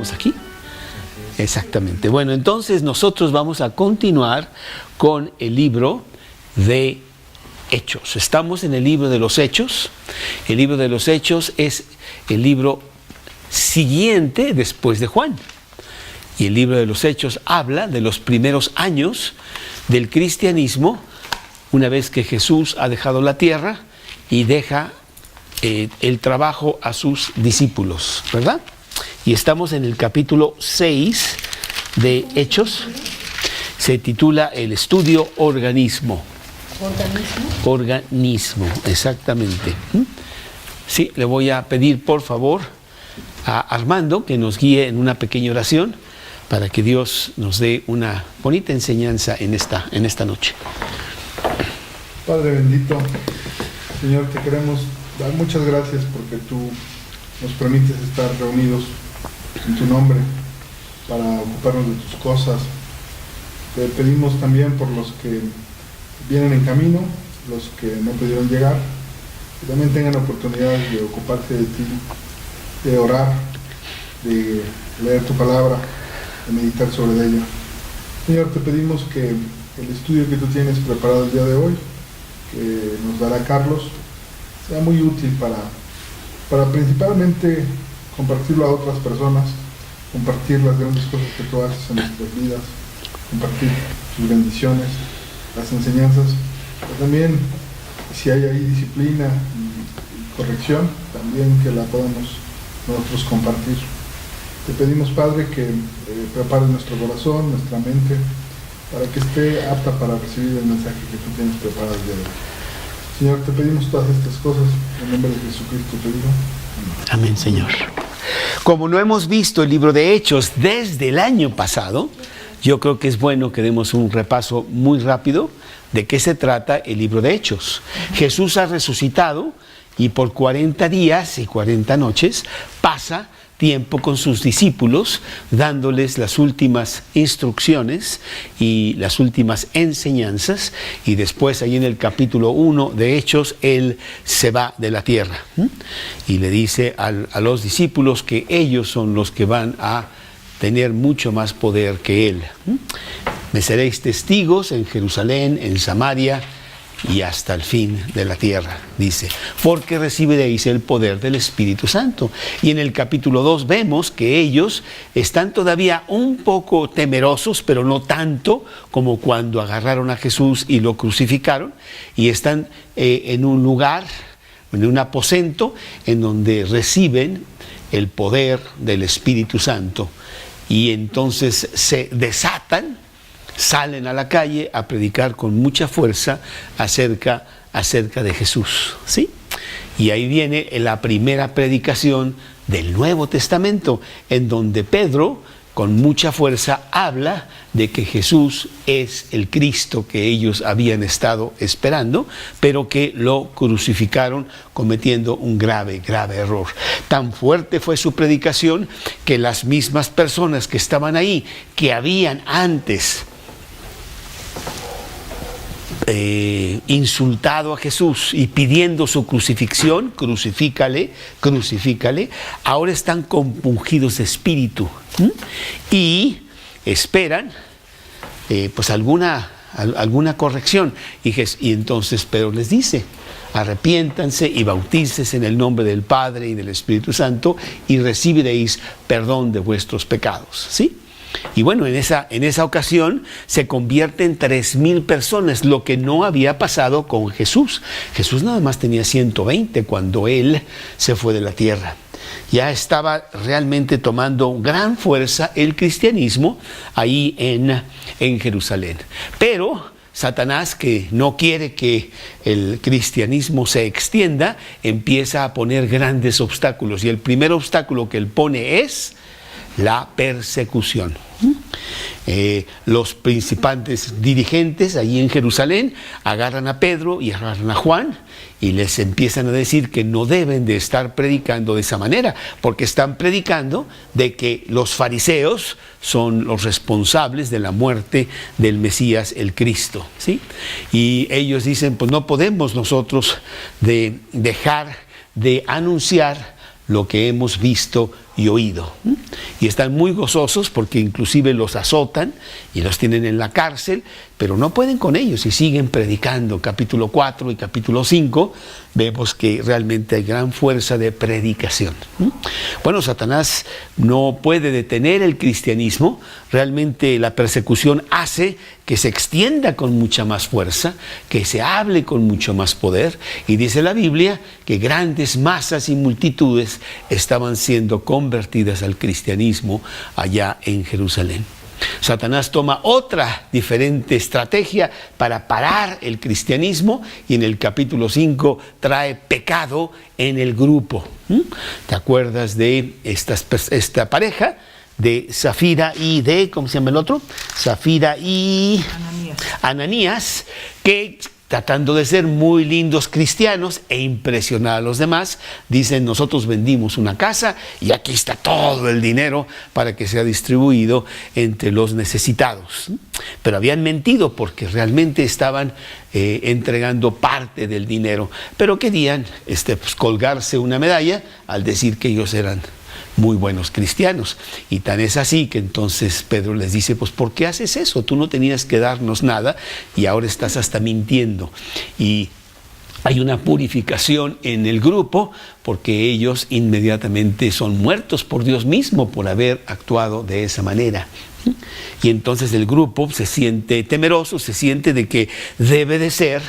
¿Estábamos aquí? Exactamente. Bueno, entonces nosotros vamos a continuar con el libro de Hechos. Estamos en el libro de los Hechos. El libro de los Hechos es el libro siguiente después de Juan. Y el libro de los Hechos habla de los primeros años del cristianismo, una vez que Jesús ha dejado la tierra y deja el trabajo a sus discípulos, ¿verdad? Y estamos en el capítulo 6 de Hechos. Se titula el estudio organismo. Organismo, exactamente. Sí, le voy a pedir por favor a Armando que nos guíe en una pequeña oración para que Dios nos dé una bonita enseñanza en esta noche. Padre bendito, Señor, te queremos dar muchas gracias porque tú nos permites estar reunidos en tu nombre para ocuparnos de tus cosas. Te pedimos también por los que vienen en camino, los que no pudieron llegar, que también tengan oportunidad de ocuparse de ti, de orar, de leer tu palabra, de meditar sobre ella. Señor, te pedimos que el estudio que tú tienes preparado el día de hoy, que nos dará Carlos, sea muy útil para principalmente compartirlo a otras personas, compartir las grandes cosas que tú haces en nuestras vidas, compartir tus bendiciones, las enseñanzas, pero también si hay ahí disciplina y corrección, también que la podamos nosotros compartir. Te pedimos, Padre, que prepares nuestro corazón, nuestra mente, para que esté apta para recibir el mensaje que tú tienes preparado el día de hoy. Señor, te pedimos todas estas cosas en nombre de Jesucristo, te digo. Amén, Señor. Como no hemos visto el libro de Hechos desde el año pasado, yo creo que es bueno que demos un repaso muy rápido de qué se trata el libro de Hechos. Jesús ha resucitado y por 40 días y 40 noches pasa tiempo con sus discípulos, dándoles las últimas instrucciones y las últimas enseñanzas, y después ahí en el capítulo 1 de Hechos, Él se va de la tierra y le dice a los discípulos que ellos son los que van a tener mucho más poder que Él. Me seréis testigos en Jerusalén, en Samaria y hasta el fin de la tierra, dice, porque recibiréis el poder del Espíritu Santo. Y en el capítulo 2 vemos que ellos están todavía un poco temerosos, pero no tanto como cuando agarraron a Jesús y lo crucificaron, y están en un lugar, en un aposento, en donde reciben el poder del Espíritu Santo. Y entonces se desatan, salen a la calle a predicar con mucha fuerza acerca de Jesús, ¿sí? Y ahí viene la primera predicación del Nuevo Testamento, en donde Pedro, con mucha fuerza, habla de que Jesús es el Cristo que ellos habían estado esperando, pero que lo crucificaron cometiendo un grave error. Tan fuerte fue su predicación que las mismas personas que estaban ahí, que habían antes insultado a Jesús y pidiendo su crucifixión, crucifícale, ahora están compungidos de espíritu y esperan pues alguna corrección, y entonces Pedro les dice: arrepiéntanse y bautícense en el nombre del Padre y del Espíritu Santo y recibiréis perdón de vuestros pecados, ¿sí? Y bueno, en esa ocasión se convierten 3,000 personas, lo que no había pasado con Jesús. Jesús nada más tenía 120 cuando Él se fue de la tierra. Ya estaba realmente tomando gran fuerza el cristianismo ahí en Jerusalén. Pero Satanás, que no quiere que el cristianismo se extienda, empieza a poner grandes obstáculos. Y el primer obstáculo que él pone es la persecución. Los principales dirigentes allí en Jerusalén agarran a Pedro y agarran a Juan y les empiezan a decir que no deben de estar predicando de esa manera, porque están predicando de que los fariseos son los responsables de la muerte del Mesías, el Cristo, ¿sí? Y ellos dicen, pues no podemos nosotros dejar de anunciar lo que hemos visto y oído. Y están muy gozosos porque inclusive los azotan y los tienen en la cárcel, pero no pueden con ellos y siguen predicando. Capítulo 4 y capítulo 5 vemos que realmente hay gran fuerza de predicación. Bueno, Satanás no puede detener el cristianismo. Realmente la persecución hace que se extienda con mucha más fuerza, que se hable con mucho más poder. Y dice la Biblia que grandes masas y multitudes estaban siendo convertidas al cristianismo allá en Jerusalén. Satanás toma otra diferente estrategia para parar el cristianismo y en el capítulo 5 trae pecado en el grupo. ¿Te acuerdas de esta pareja? De Safira y de, ¿cómo se llama el otro? Safira y Ananías, que tratando de ser muy lindos cristianos e impresionar a los demás, dicen: nosotros vendimos una casa y aquí está todo el dinero para que sea distribuido entre los necesitados. Pero habían mentido porque realmente estaban entregando parte del dinero, pero querían pues, colgarse una medalla al decir que ellos eran muy buenos cristianos. Y tan es así que entonces Pedro les dice: pues ¿por qué haces eso? Tú no tenías que darnos nada y ahora estás hasta mintiendo. Y hay una purificación en el grupo porque ellos inmediatamente son muertos por Dios mismo por haber actuado de esa manera. Y entonces el grupo se siente temeroso, se siente de que debe de ser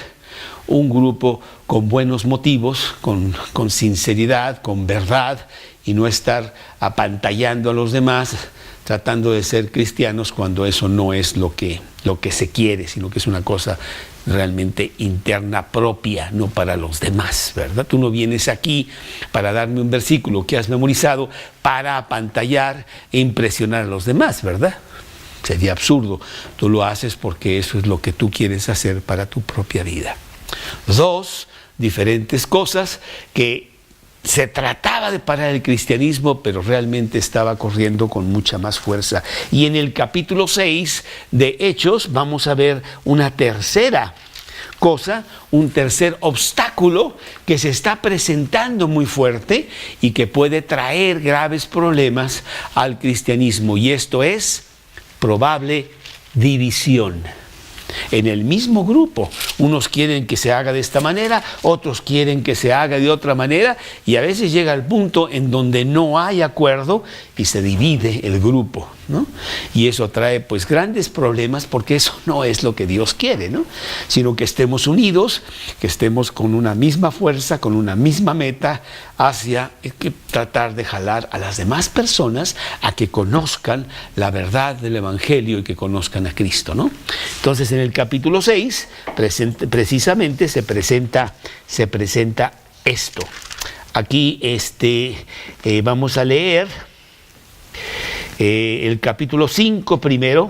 un grupo con buenos motivos, con sinceridad, con verdad, y no estar apantallando a los demás, tratando de ser cristianos cuando eso no es lo que se quiere, sino que es una cosa realmente interna propia, no para los demás, ¿verdad? Tú no vienes aquí para darme un versículo que has memorizado para apantallar e impresionar a los demás, ¿verdad? Sería absurdo. Tú lo haces porque eso es lo que tú quieres hacer para tu propia vida. Dos diferentes cosas que se trataba de parar el cristianismo, pero realmente estaba corriendo con mucha más fuerza. Y en el capítulo 6 de Hechos vamos a ver una tercera cosa, un tercer obstáculo que se está presentando muy fuerte y que puede traer graves problemas al cristianismo. Y esto es probable división. En el mismo grupo, unos quieren que se haga de esta manera, otros quieren que se haga de otra manera, y a veces llega el punto en donde no hay acuerdo y se divide el grupo, ¿no? Y eso trae pues grandes problemas porque eso no es lo que Dios quiere, ¿no? Sino que estemos unidos, que estemos con una misma fuerza, con una misma meta hacia tratar de jalar a las demás personas a que conozcan la verdad del Evangelio y que conozcan a Cristo, ¿no? Entonces en el capítulo 6 precisamente se presenta esto. Aquí vamos a leer el capítulo 5 primero,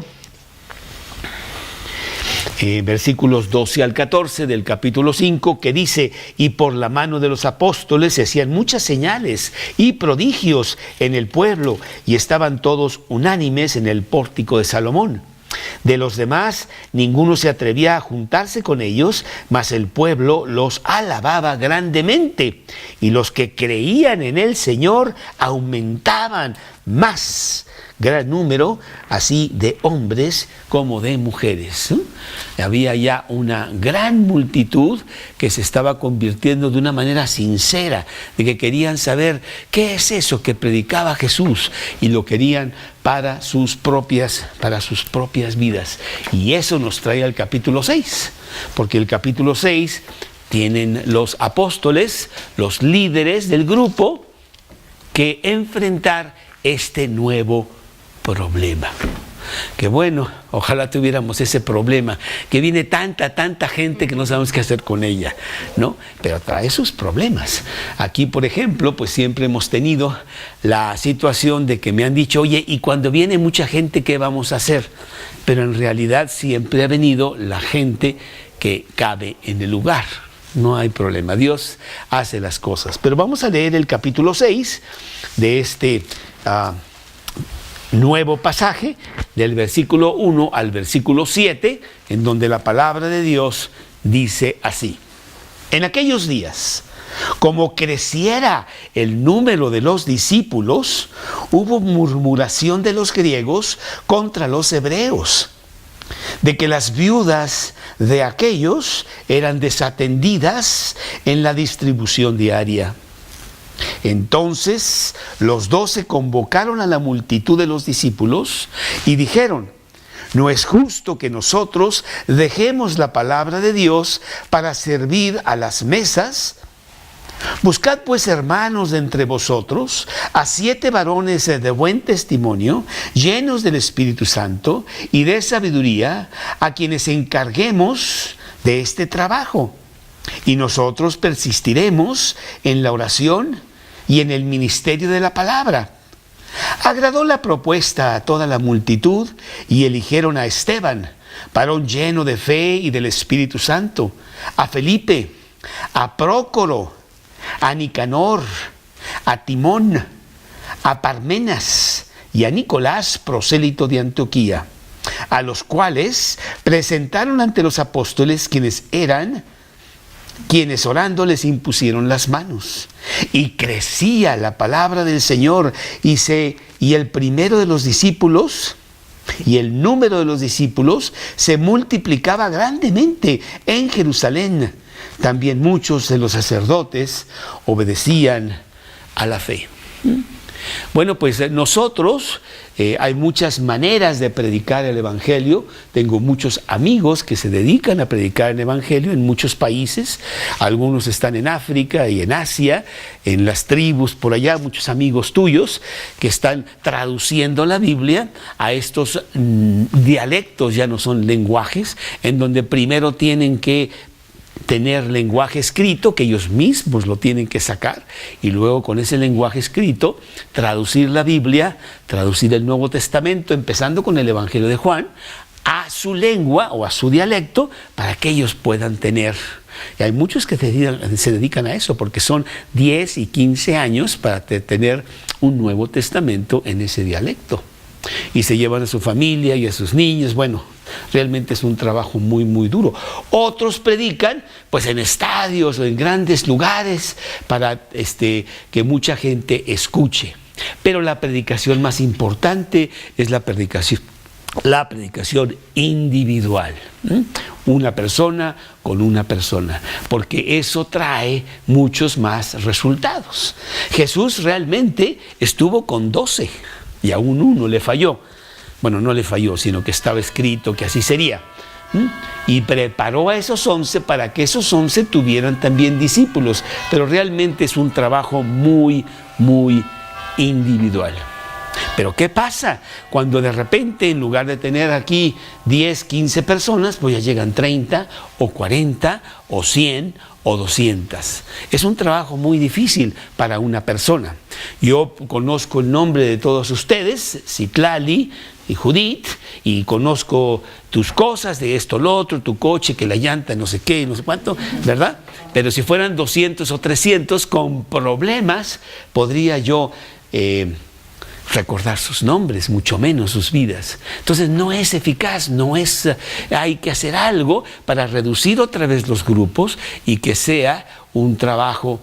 versículos 12 al 14 del capítulo 5, que dice: y por la mano de los apóstoles se hacían muchas señales y prodigios en el pueblo, y estaban todos unánimes en el pórtico de Salomón. De los demás, ninguno se atrevía a juntarse con ellos, mas el pueblo los alababa grandemente, y los que creían en el Señor aumentaban más gran número, así de hombres como de mujeres. Había ya una gran multitud que se estaba convirtiendo de una manera sincera, de que querían saber qué es eso que predicaba Jesús, y lo querían para sus propias vidas. Y eso nos trae al capítulo 6, porque el capítulo 6 tienen los apóstoles, los líderes del grupo, que enfrentar este nuevo problema. Que bueno, ojalá tuviéramos ese problema, que viene tanta gente que no sabemos qué hacer con ella, ¿no? Pero trae sus problemas. Aquí, por ejemplo, pues siempre hemos tenido la situación de que me han dicho: oye, y cuando viene mucha gente, ¿qué vamos a hacer? Pero en realidad siempre ha venido la gente que cabe en el lugar. No hay problema, Dios hace las cosas. Pero vamos a leer el capítulo 6 de este nuevo pasaje, del versículo 1 al versículo 7, en donde la palabra de Dios dice así: en aquellos días Como creciera el número de los discípulos, hubo murmuración de los griegos contra los hebreos, de que las viudas de aquellos eran desatendidas en la distribución diaria. Entonces los 12 convocaron a la multitud de los discípulos y dijeron: no es justo que nosotros dejemos la palabra de Dios para servir a las mesas. Buscad pues, hermanos, de entre vosotros a 7 varones de buen testimonio, llenos del Espíritu Santo y de sabiduría, a quienes encarguemos de este trabajo. Y nosotros persistiremos en la oración y en el ministerio de la palabra. Agradó la propuesta a toda la multitud y eligieron a Esteban, varón lleno de fe y del Espíritu Santo, a Felipe, a Prócoro, a Nicanor, a Timón, a Parmenas y a Nicolás, prosélito de Antioquía, a los cuales presentaron ante los apóstoles, quienes orando les impusieron las manos. Y crecía la palabra del Señor, y el primero de los discípulos, y el número de los discípulos se multiplicaba grandemente en Jerusalén. También muchos de los sacerdotes obedecían a la fe. Bueno, pues nosotros, hay muchas maneras de predicar el Evangelio. Tengo muchos amigos que se dedican a predicar el Evangelio en muchos países. Algunos están en África y en Asia, en las tribus por allá, muchos amigos tuyos que están traduciendo la Biblia a estos dialectos, ya no son lenguajes, en donde primero tienen que tener lenguaje escrito, que ellos mismos lo tienen que sacar, y luego con ese lenguaje escrito traducir la Biblia, traducir el Nuevo Testamento, empezando con el Evangelio de Juan, a su lengua o a su dialecto, para que ellos puedan tener. Y hay muchos que se dedican a eso, porque son 10 y 15 años para tener un Nuevo Testamento en ese dialecto. Y se llevan a su familia y a sus niños. Bueno, realmente es un trabajo muy, muy duro. Otros predican pues en estadios o en grandes lugares para que mucha gente escuche. Pero la predicación más importante es la predicación individual. Una persona con una persona, porque eso trae muchos más resultados. Jesús realmente estuvo con 12. Y aún uno le falló. Bueno, no le falló, sino que estaba escrito que así sería. Y preparó a esos 11 para que esos 11 tuvieran también discípulos. Pero realmente es un trabajo muy, muy individual. Pero ¿qué pasa cuando de repente, en lugar de tener aquí 10, 15 personas, pues ya llegan 30 o 40 o 100 o 200? Es un trabajo muy difícil para una persona. Yo conozco el nombre de todos ustedes, Citlali y Judith, y conozco tus cosas, de esto, lo otro, tu coche, que la llanta, no sé qué, no sé cuánto, ¿verdad? Pero si fueran 200 o 300, con problemas podría yo recordar sus nombres, mucho menos sus vidas. Entonces no es eficaz, hay que hacer algo para reducir otra vez los grupos y que sea un trabajo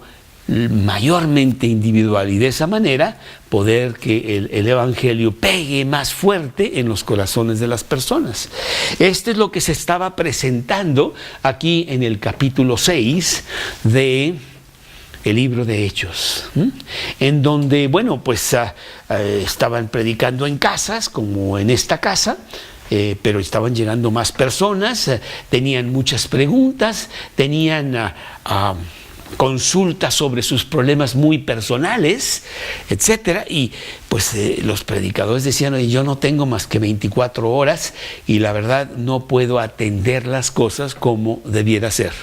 mayormente individual, y de esa manera poder que el Evangelio pegue más fuerte en los corazones de las personas. Esto es lo que se estaba presentando aquí en el capítulo 6 de el libro de Hechos, en donde, bueno, pues estaban predicando en casas, como en esta casa, pero estaban llegando más personas, tenían muchas preguntas, tenían consultas sobre sus problemas muy personales, etcétera, y pues los predicadores decían: oye, yo no tengo más que 24 horas y la verdad no puedo atender las cosas como debiera ser.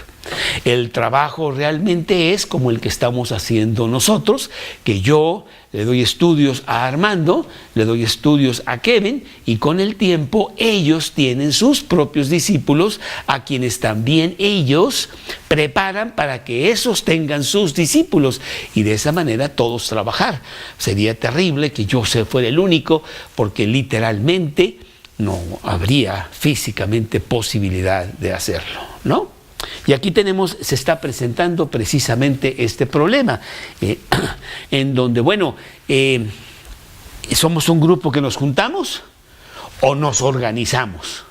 El trabajo realmente es como el que estamos haciendo nosotros, que yo le doy estudios a Armando, le doy estudios a Kevin, y con el tiempo ellos tienen sus propios discípulos, a quienes también ellos preparan para que esos tengan sus discípulos, y de esa manera todos trabajar. Sería terrible que yo fuera el único, porque literalmente no habría físicamente posibilidad de hacerlo, ¿no? Y aquí se está presentando precisamente este problema, en donde, somos un grupo que nos juntamos o nos organizamos.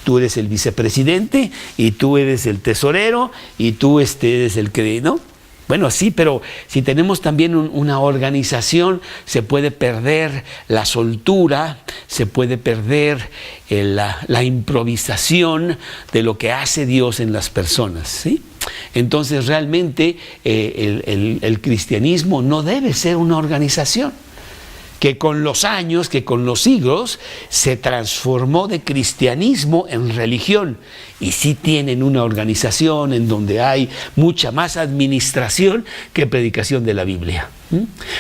Tú eres el vicepresidente y tú eres el tesorero y tú eres el que, ¿no? Bueno, sí, pero si tenemos también una organización, se puede perder la soltura, se puede perder la improvisación de lo que hace Dios en las personas, ¿sí? Entonces, realmente el cristianismo no debe ser una organización que con los años, que con los siglos, se transformó de cristianismo en religión. Y sí tienen una organización en donde hay mucha más administración que predicación de la Biblia.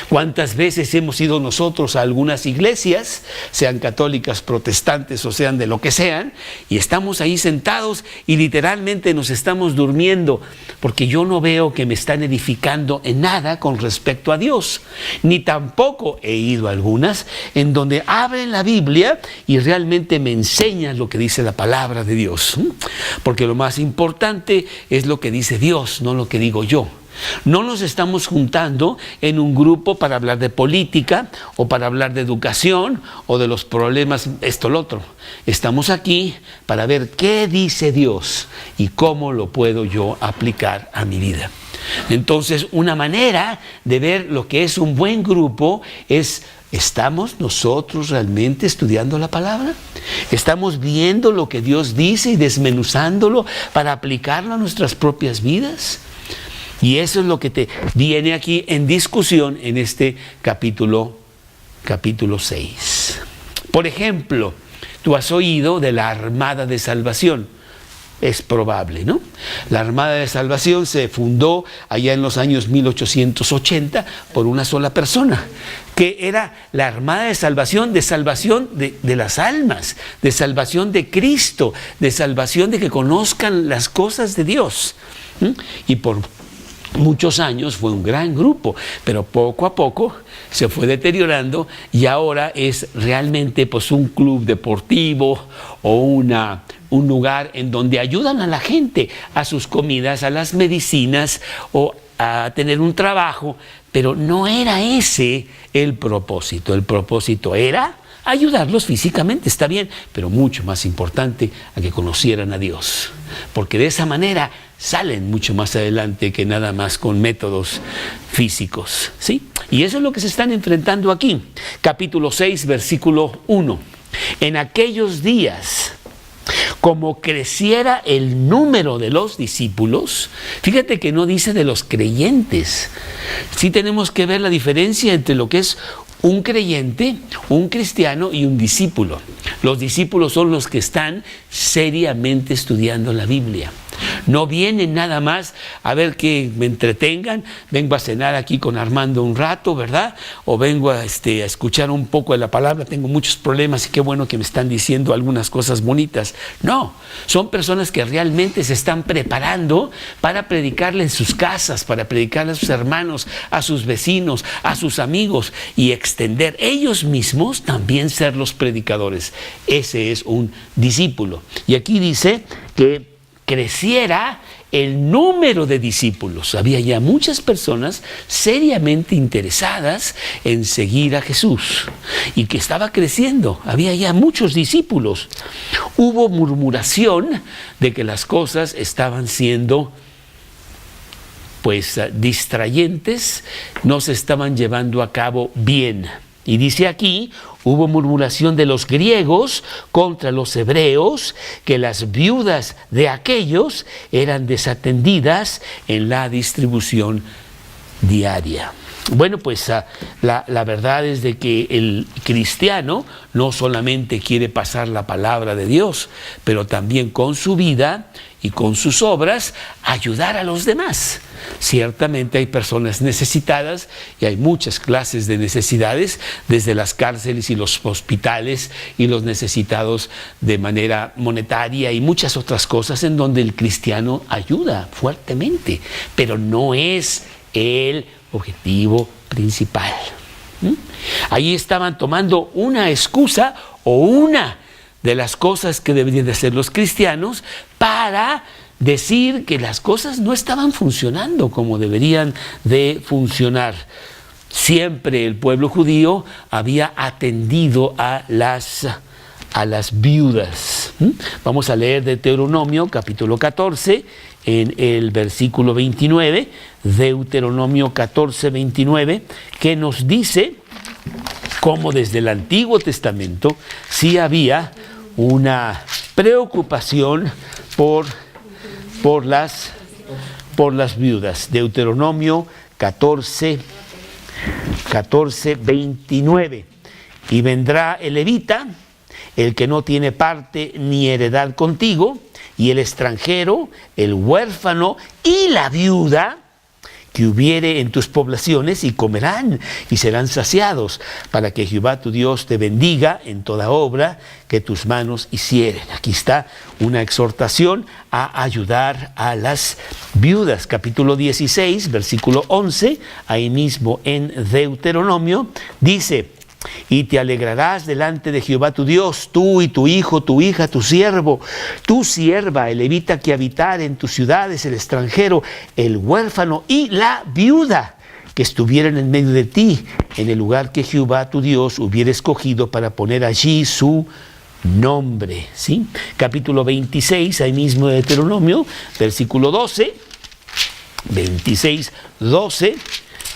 ¿Cuántas veces hemos ido nosotros a algunas iglesias, sean católicas, protestantes o sean de lo que sean, y estamos ahí sentados y literalmente nos estamos durmiendo, porque yo no veo que me están edificando en nada con respecto a Dios, ni tampoco he ido a algunas en donde abren la Biblia y realmente me enseñan lo que dice la palabra de Dios, porque lo más importante es lo que dice Dios, no lo que digo yo. No nos estamos juntando en un grupo para hablar de política o para hablar de educación o de los problemas, esto, lo otro. Estamos aquí para ver qué dice Dios y cómo lo puedo yo aplicar a mi vida. Entonces, una manera de ver lo que es un buen grupo es: ¿estamos nosotros realmente estudiando la palabra? ¿Estamos viendo lo que Dios dice y desmenuzándolo para aplicarlo a nuestras propias vidas? Y eso es lo que te viene aquí en discusión en este capítulo 6. Por ejemplo, tú has oído de la Armada de Salvación. Es probable, ¿no? La Armada de Salvación se fundó allá en los años 1880 por una sola persona, que era la Armada de Salvación de las almas, de salvación de Cristo, de salvación de que conozcan las cosas de Dios. Y por muchos años fue un gran grupo, pero poco a poco se fue deteriorando y ahora es realmente pues un club deportivo o un lugar en donde ayudan a la gente a sus comidas, a las medicinas o a tener un trabajo, pero no era ese el propósito. El propósito era ayudarlos físicamente, está bien, pero mucho más importante, a que conocieran a Dios, porque de esa manera salen mucho más adelante que nada más con métodos físicos, ¿sí? Y eso es lo que se están enfrentando aquí. Capítulo 6, versículo 1. En aquellos días, como creciera el número de los discípulos, fíjate que no dice de los creyentes. Sí tenemos que ver la diferencia entre lo que es un creyente, un cristiano y un discípulo. Los discípulos son los que están seriamente estudiando la Biblia. No vienen nada más a ver que me entretengan, vengo a cenar aquí con Armando un rato, ¿verdad? O vengo a escuchar un poco de la palabra, tengo muchos problemas y qué bueno que me están diciendo algunas cosas bonitas. No, son personas que realmente se están preparando para predicarle en sus casas, para predicarle a sus hermanos, a sus vecinos, a sus amigos y extender ellos mismos también ser los predicadores. Ese es un discípulo. Y aquí dice que creciera el número de discípulos. Había ya muchas personas seriamente interesadas en seguir a Jesús y que estaba creciendo. Había ya muchos discípulos. Hubo murmuración de que las cosas estaban siendo distrayentes, no se estaban llevando a cabo bien. Y dice aquí, hubo murmuración de los griegos contra los hebreos, que las viudas de aquellos eran desatendidas en la distribución diaria. Bueno, pues la verdad es de que el cristiano no solamente quiere pasar la palabra de Dios, pero también con su vida y con sus obras ayudar a los demás. Ciertamente hay personas necesitadas y hay muchas clases de necesidades, desde las cárceles y los hospitales y los necesitados de manera monetaria y muchas otras cosas en donde el cristiano ayuda fuertemente, pero no es el objetivo principal. Ahí estaban tomando una excusa o una de las cosas que deberían de hacer los cristianos para decir que las cosas no estaban funcionando como deberían de funcionar. Siempre el pueblo judío había atendido a las viudas. Vamos a leer Deuteronomio capítulo 14 en el versículo 29, Deuteronomio 14, 29, que nos dice cómo desde el Antiguo Testamento sí había una preocupación por las viudas. Deuteronomio 14, 29. Y vendrá el levita, el que no tiene parte ni heredad contigo, y el extranjero, el huérfano y la viuda que hubiere en tus poblaciones, y comerán y serán saciados, para que Jehová tu Dios te bendiga en toda obra que tus manos hicieren. Aquí está una exhortación a ayudar a las viudas. Capítulo 16, versículo 11, ahí mismo en Deuteronomio, dice: y te alegrarás delante de Jehová tu Dios, tú y tu hijo, tu hija, tu siervo, tu sierva, el levita que habitare en tus ciudades, el extranjero, el huérfano y la viuda que estuvieran en medio de ti, en el lugar que Jehová tu Dios hubiera escogido para poner allí su nombre. ¿Sí? Capítulo 26, ahí mismo de Deuteronomio, versículo 12, 26, 12,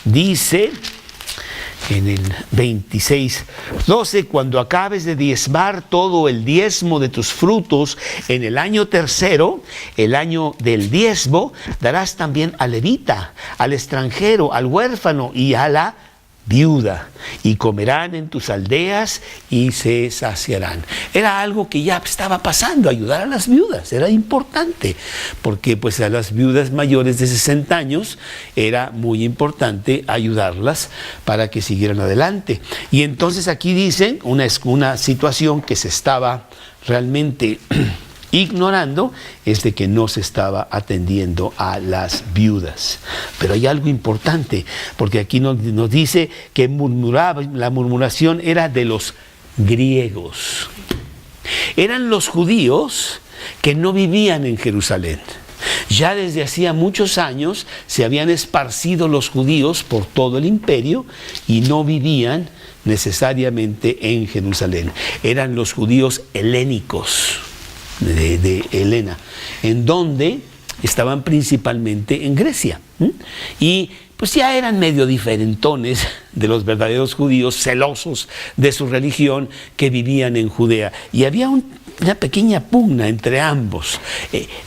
dice en el 26, 12: cuando acabes de diezmar todo el diezmo de tus frutos en el año tercero, el año del diezmo, darás también al levita, al extranjero, al huérfano y a la viuda, y comerán en tus aldeas y se saciarán. Era algo que ya estaba pasando, ayudar a las viudas, era importante, porque pues a las viudas mayores de 60 años era muy importante ayudarlas para que siguieran adelante. Y entonces aquí dicen una situación que se estaba realmente ignorando, es de que no se estaba atendiendo a las viudas. Pero hay algo importante, porque aquí nos dice que la murmuración era de los griegos. Eran los judíos que no vivían en Jerusalén. Ya desde hacía muchos años se habían esparcido los judíos por todo el imperio y no vivían necesariamente en Jerusalén. Eran los judíos helénicos, de Helena, en donde estaban principalmente en Grecia. Y pues ya eran medio diferentones de los verdaderos judíos, celosos de su religión, que vivían en Judea. Y había una pequeña pugna entre ambos.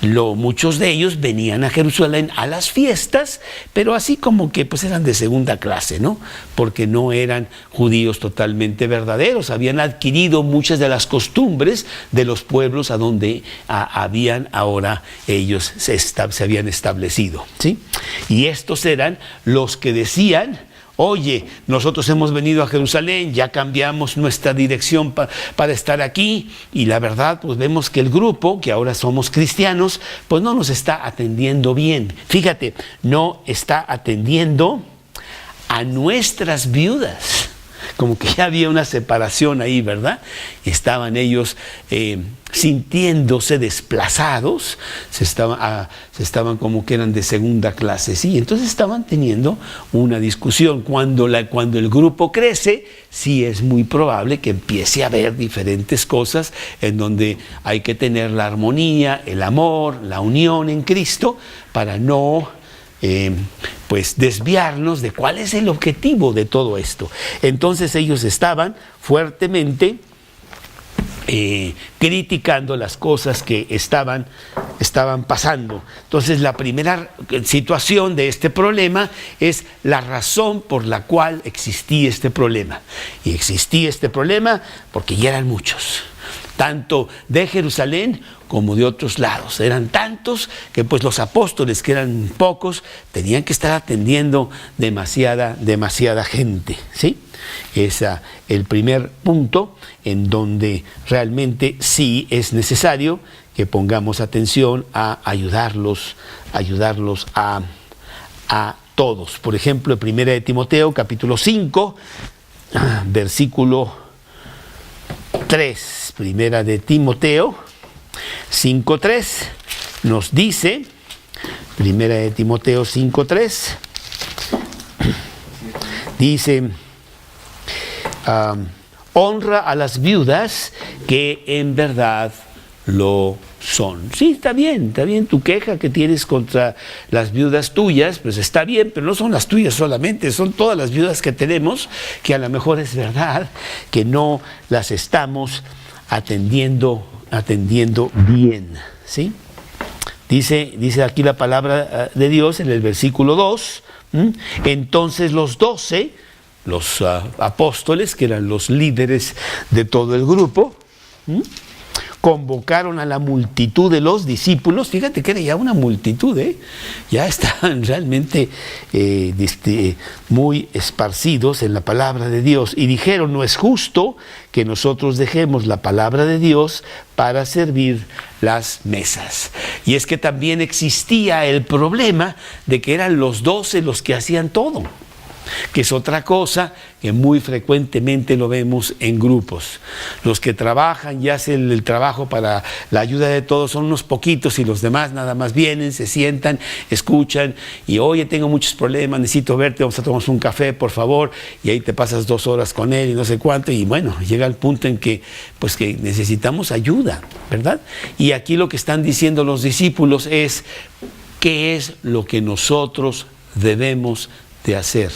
Muchos de ellos venían a Jerusalén a las fiestas, pero así como que pues eran de segunda clase, ¿no? Porque no eran judíos totalmente verdaderos. Habían adquirido muchas de las costumbres de los pueblos a donde habían ahora ellos se habían establecido, ¿sí? Y estos eran los que decían: oye, nosotros hemos venido a Jerusalén, ya cambiamos nuestra dirección para estar aquí, y la verdad, pues vemos que el grupo, que ahora somos cristianos, pues no nos está atendiendo bien. Fíjate, no está atendiendo a nuestras viudas. Como que ya había una separación ahí, ¿verdad? Estaban ellos sintiéndose desplazados, se estaban como que eran de segunda clase, sí. Entonces estaban teniendo una discusión. Cuando el grupo crece, sí es muy probable que empiece a haber diferentes cosas en donde hay que tener la armonía, el amor, la unión en Cristo, para no pues desviarnos de cuál es el objetivo de todo esto. Entonces ellos estaban fuertemente criticando las cosas que estaban pasando. Entonces la primera situación de este problema es la razón por la cual existía este problema. Y existía este problema porque ya eran muchos, tanto de Jerusalén como de otros lados. Eran tantos que pues los apóstoles, que eran pocos, tenían que estar atendiendo demasiada gente, ¿sí? Es el primer punto en donde realmente sí es necesario que pongamos atención a ayudarlos a todos. Por ejemplo, en 1 de Timoteo, capítulo 5, versículo 3. 1 de Timoteo 5:3, nos dice, primera de Timoteo 5:3, dice, honra a las viudas que en verdad lo son. Sí, está bien tu queja que tienes contra las viudas tuyas, pues está bien, pero no son las tuyas solamente, son todas las viudas que tenemos, que a lo mejor es verdad que no las estamos atendiendo bien, ¿sí? Dice aquí la palabra de Dios en el versículo 2, entonces los 12, los apóstoles, que eran los líderes de todo el grupo, convocaron a la multitud de los discípulos. Fíjate que era ya una multitud, ya estaban realmente muy esparcidos en la palabra de Dios, y dijeron, no es justo que nosotros dejemos la palabra de Dios para servir las mesas. Y es que también existía el problema de que eran los 12 los que hacían todo, que es otra cosa que muy frecuentemente lo vemos en grupos. Los que trabajan y hacen el trabajo para la ayuda de todos son unos poquitos, y los demás nada más vienen, se sientan, escuchan, y oye, tengo muchos problemas, necesito verte, vamos a tomarnos un café, por favor, y ahí te pasas 2 horas con él y no sé cuánto, y bueno, llega el punto en que pues que necesitamos ayuda, ¿verdad? Y aquí lo que están diciendo los discípulos es, ¿qué es lo que nosotros debemos de hacer?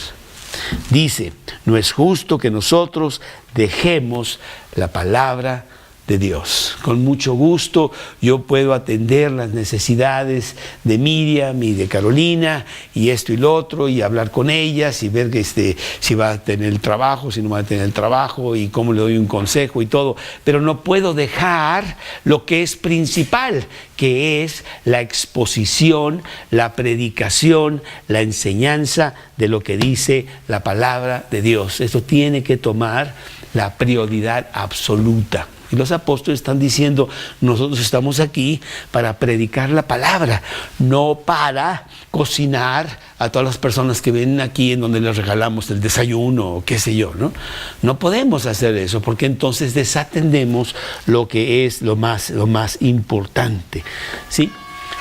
Dice, no es justo que nosotros dejemos la palabra de Dios. Con mucho gusto yo puedo atender las necesidades de Miriam y de Carolina y esto y lo otro, y hablar con ellas y ver que si va a tener el trabajo, si no va a tener el trabajo, y cómo le doy un consejo y todo, pero no puedo dejar lo que es principal, que es la exposición, la predicación, la enseñanza de lo que dice la palabra de Dios. Eso tiene que tomar la prioridad absoluta. Y los apóstoles están diciendo, nosotros estamos aquí para predicar la palabra, no para cocinar a todas las personas que vienen aquí, en donde les regalamos el desayuno o qué sé yo, ¿no? No podemos hacer eso, porque entonces desatendemos lo que es lo más importante, ¿sí?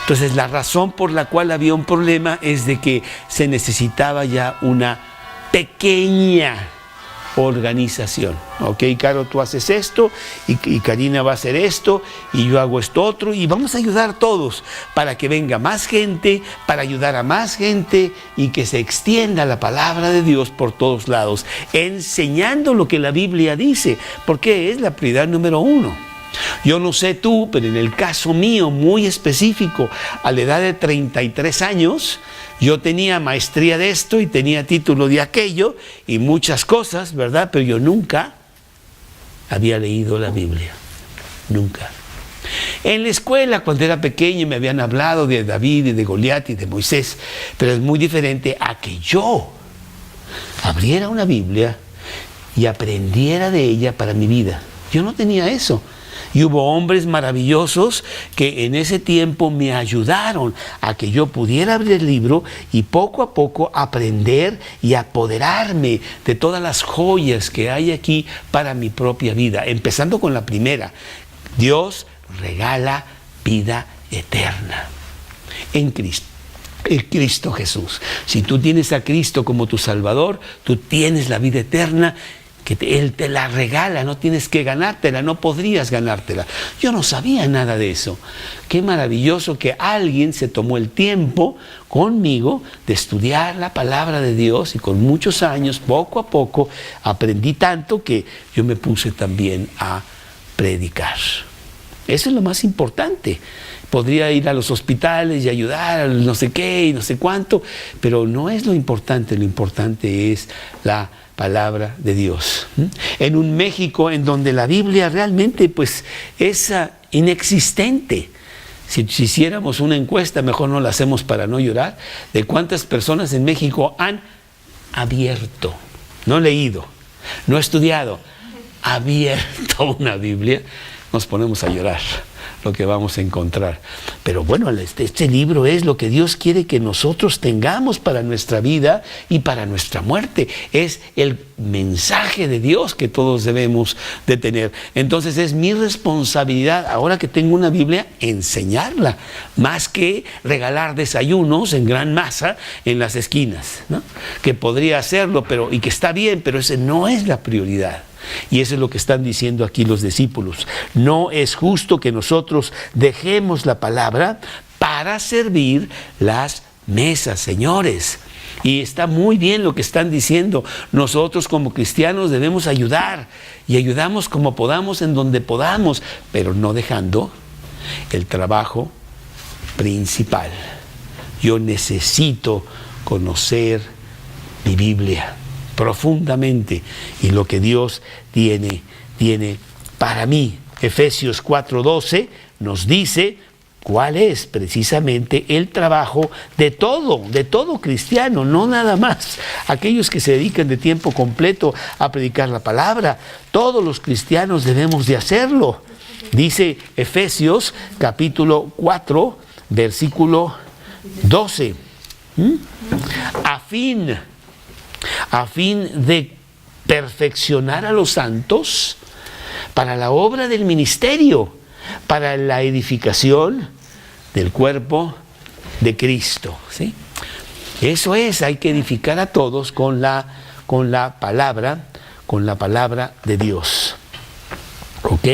Entonces la razón por la cual había un problema es de que se necesitaba ya una pequeña organización. Ok, Caro, tú haces esto, y Karina va a hacer esto, y yo hago esto otro, y vamos a ayudar todos para que venga más gente, para ayudar a más gente, y que se extienda la palabra de Dios por todos lados, enseñando lo que la Biblia dice, porque es la prioridad número 1. Yo no sé tú, pero en el caso mío muy específico, a la edad de 33 años, yo tenía maestría de esto y tenía título de aquello y muchas cosas, ¿verdad? Pero yo nunca había leído la Biblia, nunca. En la escuela, cuando era pequeño, me habían hablado de David y de Goliat y de Moisés, pero es muy diferente a que yo abriera una Biblia y aprendiera de ella para mi vida. Yo no tenía eso. Y hubo hombres maravillosos que en ese tiempo me ayudaron a que yo pudiera abrir el libro y poco a poco aprender y apoderarme de todas las joyas que hay aquí para mi propia vida. Empezando con la primera, Dios regala vida eterna en Cristo. En Cristo Jesús. Si tú tienes a Cristo como tu Salvador, tú tienes la vida eterna, que Él te la regala, no tienes que ganártela, no podrías ganártela. Yo no sabía nada de eso. Qué maravilloso que alguien se tomó el tiempo conmigo de estudiar la palabra de Dios, y con muchos años, poco a poco, aprendí tanto que yo me puse también a predicar. Eso es lo más importante. Podría ir a los hospitales y ayudar a no sé qué y no sé cuánto, pero no es lo importante es la palabra de Dios. En un México en donde la Biblia realmente pues es inexistente. Si hiciéramos una encuesta, mejor no la hacemos para no llorar, de cuántas personas en México han abierto, no leído, no estudiado, abierto una Biblia, nos ponemos a llorar. lo que vamos a encontrar. Pero bueno, este libro es lo que Dios quiere que nosotros tengamos para nuestra vida y para nuestra muerte. Es el mensaje de Dios que todos debemos de tener. Entonces es mi responsabilidad, ahora que tengo una Biblia, enseñarla, más que regalar desayunos en gran masa en las esquinas, ¿no? Que podría hacerlo, y que está bien, pero ese no es la prioridad. Y eso es lo que están diciendo aquí los discípulos. No es justo que nosotros dejemos la palabra para servir las mesas, señores. Y está muy bien lo que están diciendo. Nosotros como cristianos debemos ayudar, y ayudamos como podamos en donde podamos, pero no dejando el trabajo principal. Yo necesito conocer mi Biblia profundamente y lo que Dios tiene para mí. Efesios 4:12 nos dice cuál es precisamente el trabajo de todo cristiano, no nada más aquellos que se dedican de tiempo completo a predicar la palabra. Todos los cristianos debemos de hacerlo. Dice Efesios capítulo 4, versículo 12. A fin de perfeccionar a los santos para la obra del ministerio, para la edificación del cuerpo de Cristo, ¿sí? Eso es, hay que edificar a todos con la palabra de Dios. ¿Ok?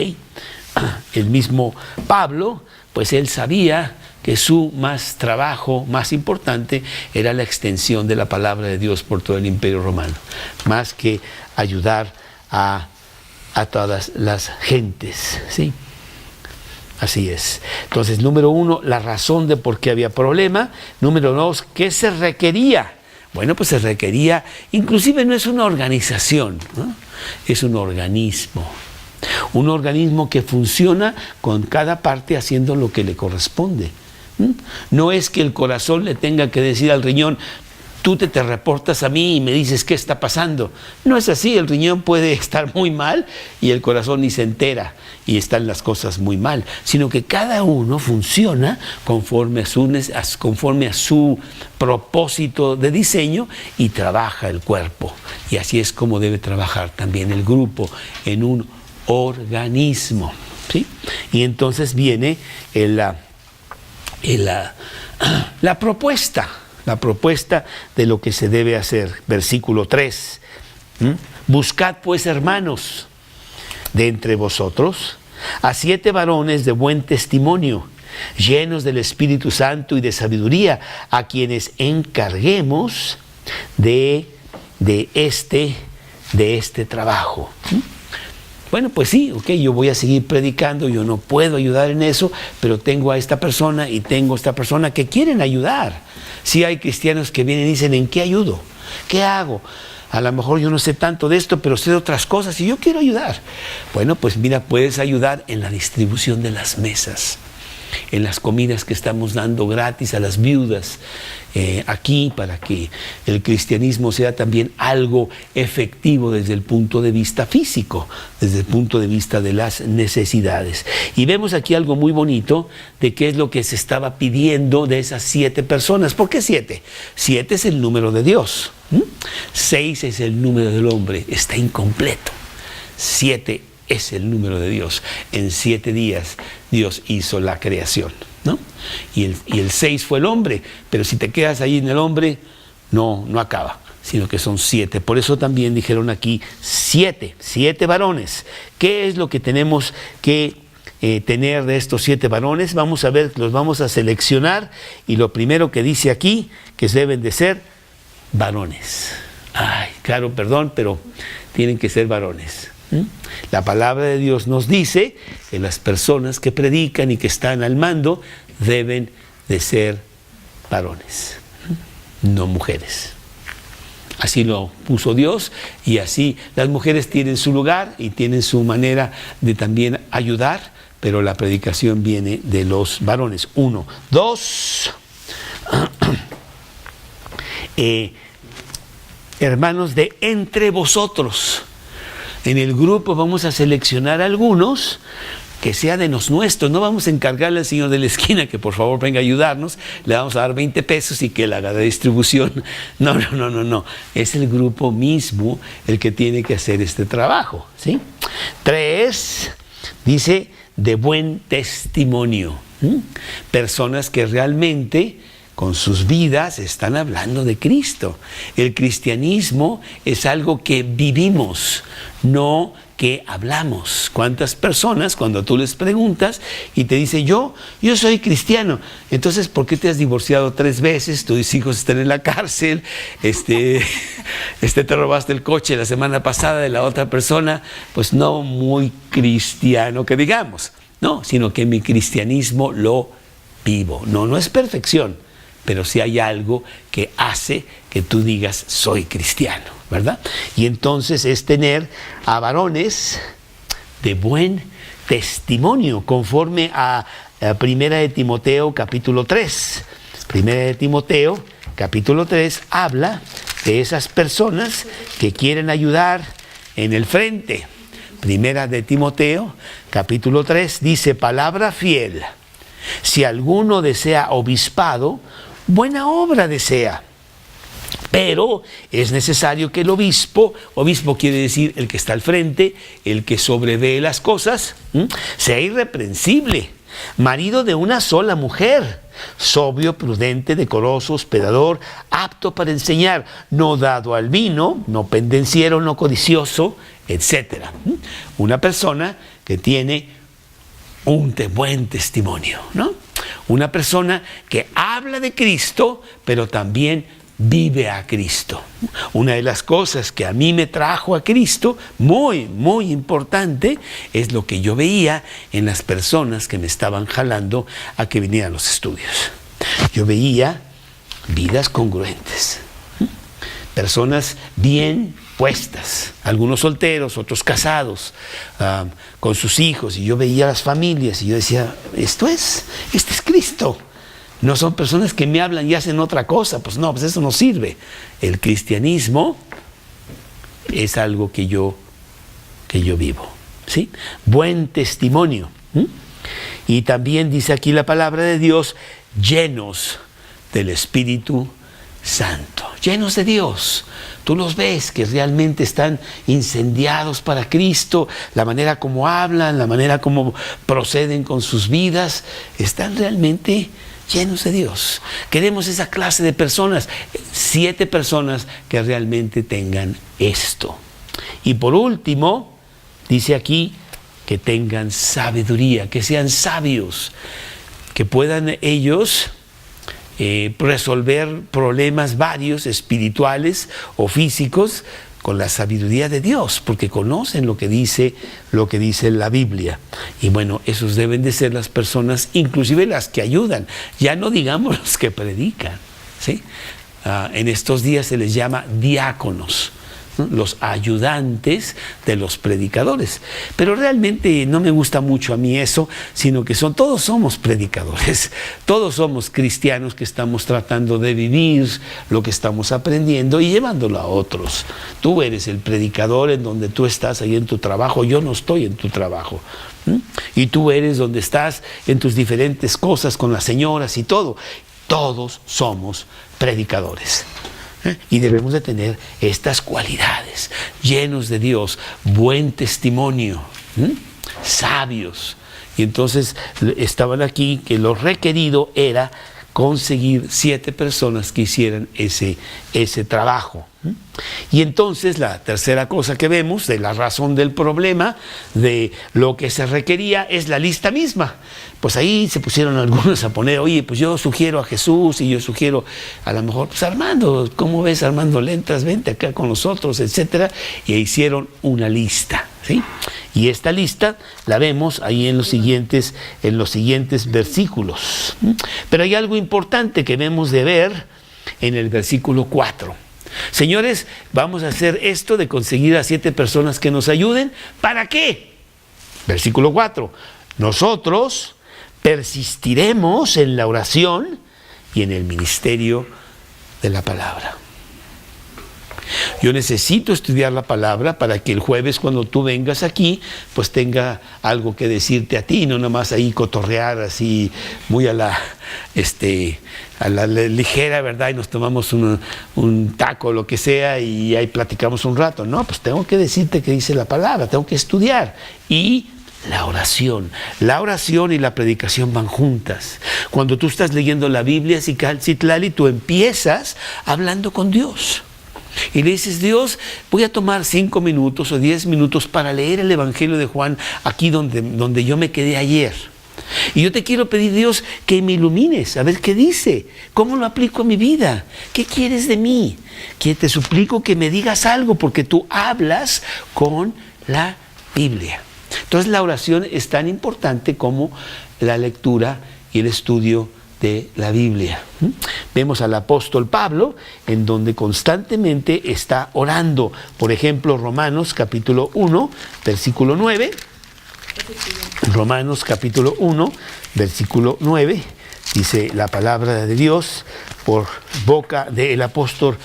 El mismo Pablo, pues él sabía que su trabajo más importante era la extensión de la palabra de Dios por todo el Imperio Romano, más que ayudar a todas las gentes, ¿sí? Así es. Entonces, número 1, la razón de por qué había problema. Número 2, ¿qué se requería? Bueno, pues se requería, inclusive no es una organización, ¿no? Es un organismo. Un organismo que funciona con cada parte haciendo lo que le corresponde. No es que el corazón le tenga que decir al riñón, tú te reportas a mí y me dices qué está pasando. No es así, el riñón puede estar muy mal y el corazón ni se entera y están las cosas muy mal, sino que cada uno funciona conforme a su propósito de diseño y trabaja el cuerpo. Y así es como debe trabajar también el grupo, en un organismo, ¿sí? Y entonces viene la propuesta de lo que se debe hacer. Versículo 3. Buscad pues, hermanos, de entre vosotros a 7 varones de buen testimonio, llenos del Espíritu Santo y de sabiduría, a quienes encarguemos de este trabajo. Bueno, pues sí, ok, yo voy a seguir predicando, yo no puedo ayudar en eso, pero tengo a esta persona y tengo a esta persona que quieren ayudar. Sí hay cristianos que vienen y dicen, ¿en qué ayudo? ¿Qué hago? A lo mejor yo no sé tanto de esto, pero sé de otras cosas y yo quiero ayudar. Bueno, pues mira, puedes ayudar en la distribución de las mesas, en las comidas que estamos dando gratis a las viudas aquí, para que el cristianismo sea también algo efectivo desde el punto de vista físico, desde el punto de vista de las necesidades. Y vemos aquí algo muy bonito de qué es lo que se estaba pidiendo de esas 7 personas. ¿Por qué 7? 7 es el número de Dios. 6 es el número del hombre, está incompleto. 7 es el número de Dios. En 7 días Dios hizo la creación, ¿no? Y el 6 fue el hombre, pero si te quedas ahí en el hombre, no acaba, sino que son 7. Por eso también dijeron aquí 7 varones. ¿Qué es lo que tenemos que tener de estos 7 varones? Vamos a ver, los vamos a seleccionar, y lo primero que dice aquí, que deben de ser varones. Ay, claro, perdón, pero tienen que ser varones. La palabra de Dios nos dice que las personas que predican y que están al mando deben de ser varones, no mujeres. Así lo puso Dios, y así las mujeres tienen su lugar y tienen su manera de también ayudar, pero la predicación viene de los varones. 1, 2. Hermanos de entre vosotros. En el grupo vamos a seleccionar algunos que sea de los nuestros. No vamos a encargarle al señor de la esquina que por favor venga a ayudarnos, le vamos a dar 20 pesos y que él haga la distribución. No. Es el grupo mismo el que tiene que hacer este trabajo, ¿sí? 3, dice, de buen testimonio. Personas que realmente con sus vidas están hablando de Cristo. El cristianismo es algo que vivimos, no que hablamos. ¿Cuántas personas cuando tú les preguntas y te dicen yo soy cristiano? Entonces, ¿por qué te has divorciado 3 veces? Tus hijos están en la cárcel, te robaste el coche la semana pasada de la otra persona. Pues no muy cristiano que digamos, no, sino que mi cristianismo lo vivo. No es perfección, pero sí hay algo que hace que tú digas soy cristiano, ¿verdad? Y entonces es tener a varones de buen testimonio, conforme a 1 de Timoteo capítulo 3. 1 de Timoteo capítulo 3 habla de esas personas que quieren ayudar en el frente. 1 de Timoteo capítulo 3 dice, palabra fiel, si alguno desea obispado, buena obra desea, pero es necesario que el obispo quiere decir el que está al frente, el que sobrevee las cosas, sea irreprensible, marido de una sola mujer, sobrio, prudente, decoroso, hospedador, apto para enseñar, no dado al vino, no pendenciero, no codicioso, etc. Una persona que tiene un buen testimonio, ¿no? Una persona que habla de Cristo, pero también vive a Cristo. Una de las cosas que a mí me trajo a Cristo, muy, muy importante, es lo que yo veía en las personas que me estaban jalando a que vinieran a los estudios. Yo veía vidas congruentes, personas bien puestas, algunos solteros, otros casados, con sus hijos, y yo veía las familias y yo decía, este es Cristo. No son personas que me hablan y hacen otra cosa, pues no, pues eso no sirve. El cristianismo es algo que yo vivo, ¿sí? Buen testimonio. Y también dice aquí la palabra de Dios, llenos del Espíritu Santo, llenos de Dios. Tú los ves que realmente están incendiados para Cristo, la manera como hablan, la manera como proceden con sus vidas, están realmente llenos de Dios. Queremos esa clase de personas, 7 personas que realmente tengan esto. Y por último, dice aquí, que tengan sabiduría, que sean sabios, que puedan ellos resolver problemas varios, espirituales o físicos, con la sabiduría de Dios, porque conocen lo que dice la Biblia. Y bueno, esos deben de ser las personas, inclusive las que ayudan, ya no digamos los que predican, ¿sí? En estos días se les llama diáconos, ¿no? Los ayudantes de los predicadores. Pero realmente no me gusta mucho a mí eso, sino que todos somos predicadores, todos somos cristianos que estamos tratando de vivir lo que estamos aprendiendo y llevándolo a otros. Tú eres el predicador en donde tú estás ahí en tu trabajo, yo no estoy en tu trabajo. Y tú eres donde estás en tus diferentes cosas con las señoras y todo. Todos somos predicadores. Y debemos de tener estas cualidades, llenos de Dios, buen testimonio, sabios. Y entonces estaban aquí que lo requerido era conseguir 7 personas que hicieran ese trabajo. Y entonces la tercera cosa que vemos de la razón del problema, de lo que se requería, es la lista misma. Pues ahí se pusieron algunos a poner, oye, pues yo sugiero a Jesús y yo sugiero a lo mejor, pues Armando, ¿cómo ves Armando Lentas? Vente acá con nosotros, etcétera. Y hicieron una lista, ¿sí? Y esta lista la vemos ahí en los siguientes versículos. Pero hay algo importante que debemos de ver en el versículo 4. Señores, vamos a hacer esto de conseguir a 7 personas que nos ayuden. ¿Para qué? Versículo 4. Nosotros persistiremos en la oración y en el ministerio de la palabra. Yo necesito estudiar la palabra para que el jueves cuando tú vengas aquí, pues tenga algo que decirte a ti, no nada más ahí cotorrear así muy a la ligera, ¿verdad? Y nos tomamos un taco o lo que sea y ahí platicamos un rato. No, pues tengo que decirte qué dice la palabra, tengo que estudiar. Y la oración y la predicación van juntas. Cuando tú estás leyendo la Biblia, Citlali, tú empiezas hablando con Dios. Y le dices, Dios, voy a tomar 5 minutos o 10 minutos para leer el Evangelio de Juan aquí donde yo me quedé ayer. Y yo te quiero pedir, Dios, que me ilumines, a ver qué dice, cómo lo aplico a mi vida, qué quieres de mí. Que te suplico que me digas algo, porque tú hablas con la Biblia. Entonces la oración es tan importante como la lectura y el estudio de la Biblia. Vemos al apóstol Pablo en donde constantemente está orando. Por ejemplo, Romanos capítulo 1, versículo 9. Romanos capítulo 1, versículo 9. Dice la palabra de Dios por boca del apóstol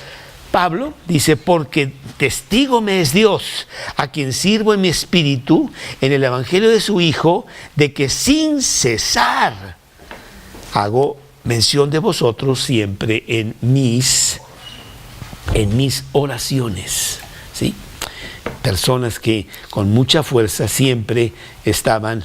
Pablo, dice, porque testigo me es Dios, a quien sirvo en mi espíritu, en el evangelio de su Hijo, de que sin cesar hago mención de vosotros siempre en mis oraciones, ¿sí? Personas que con mucha fuerza siempre estaban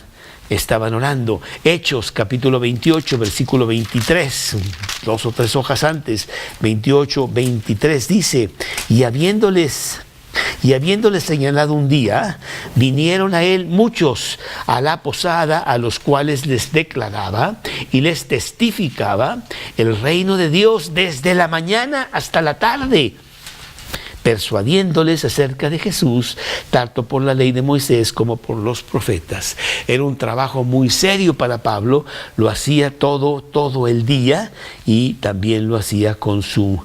orando. Hechos capítulo 28, versículo 23, 2 o 3 hojas antes, 28, 23 dice, y habiéndoles señalado un día, vinieron a él muchos a la posada, a los cuales les declaraba y les testificaba el reino de Dios desde la mañana hasta la tarde, persuadiéndoles acerca de Jesús, tanto por la ley de Moisés como por los profetas. Era un trabajo muy serio para Pablo, lo hacía todo el día y también lo hacía con su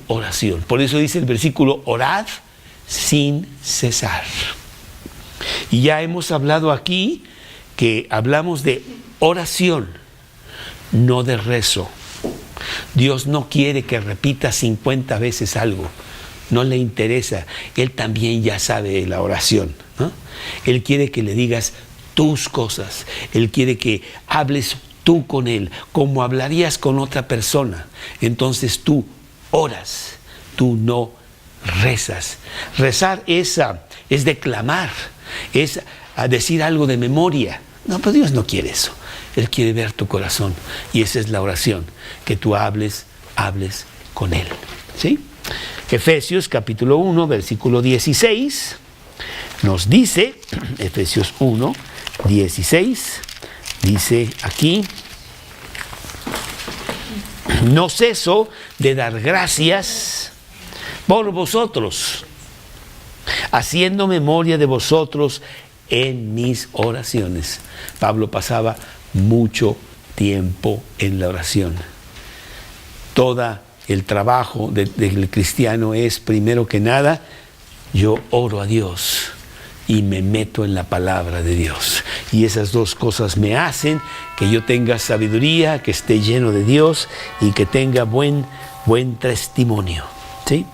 oración. Por eso dice el versículo, orad sin cesar. Y ya hemos hablado aquí que hablamos de oración, no de rezo. Dios no quiere que repitas 50 veces algo. No le interesa, Él también ya sabe la oración, ¿no? Él quiere que le digas tus cosas, Él quiere que hables tú con Él, como hablarías con otra persona. Entonces tú oras, tú no rezas. Rezar es declamar, es decir algo de memoria. No, pero Dios no quiere eso, Él quiere ver tu corazón y esa es la oración, que tú hables con Él, ¿sí? Efesios capítulo 1, versículo 16, nos dice, Efesios 1, 16, dice aquí, no ceso de dar gracias por vosotros, haciendo memoria de vosotros en mis oraciones. Pablo pasaba mucho tiempo en la oración. El trabajo del cristiano es, primero que nada, yo oro a Dios y me meto en la palabra de Dios. Y esas dos cosas me hacen que yo tenga sabiduría, que esté lleno de Dios y que tenga buen testimonio, ¿sí?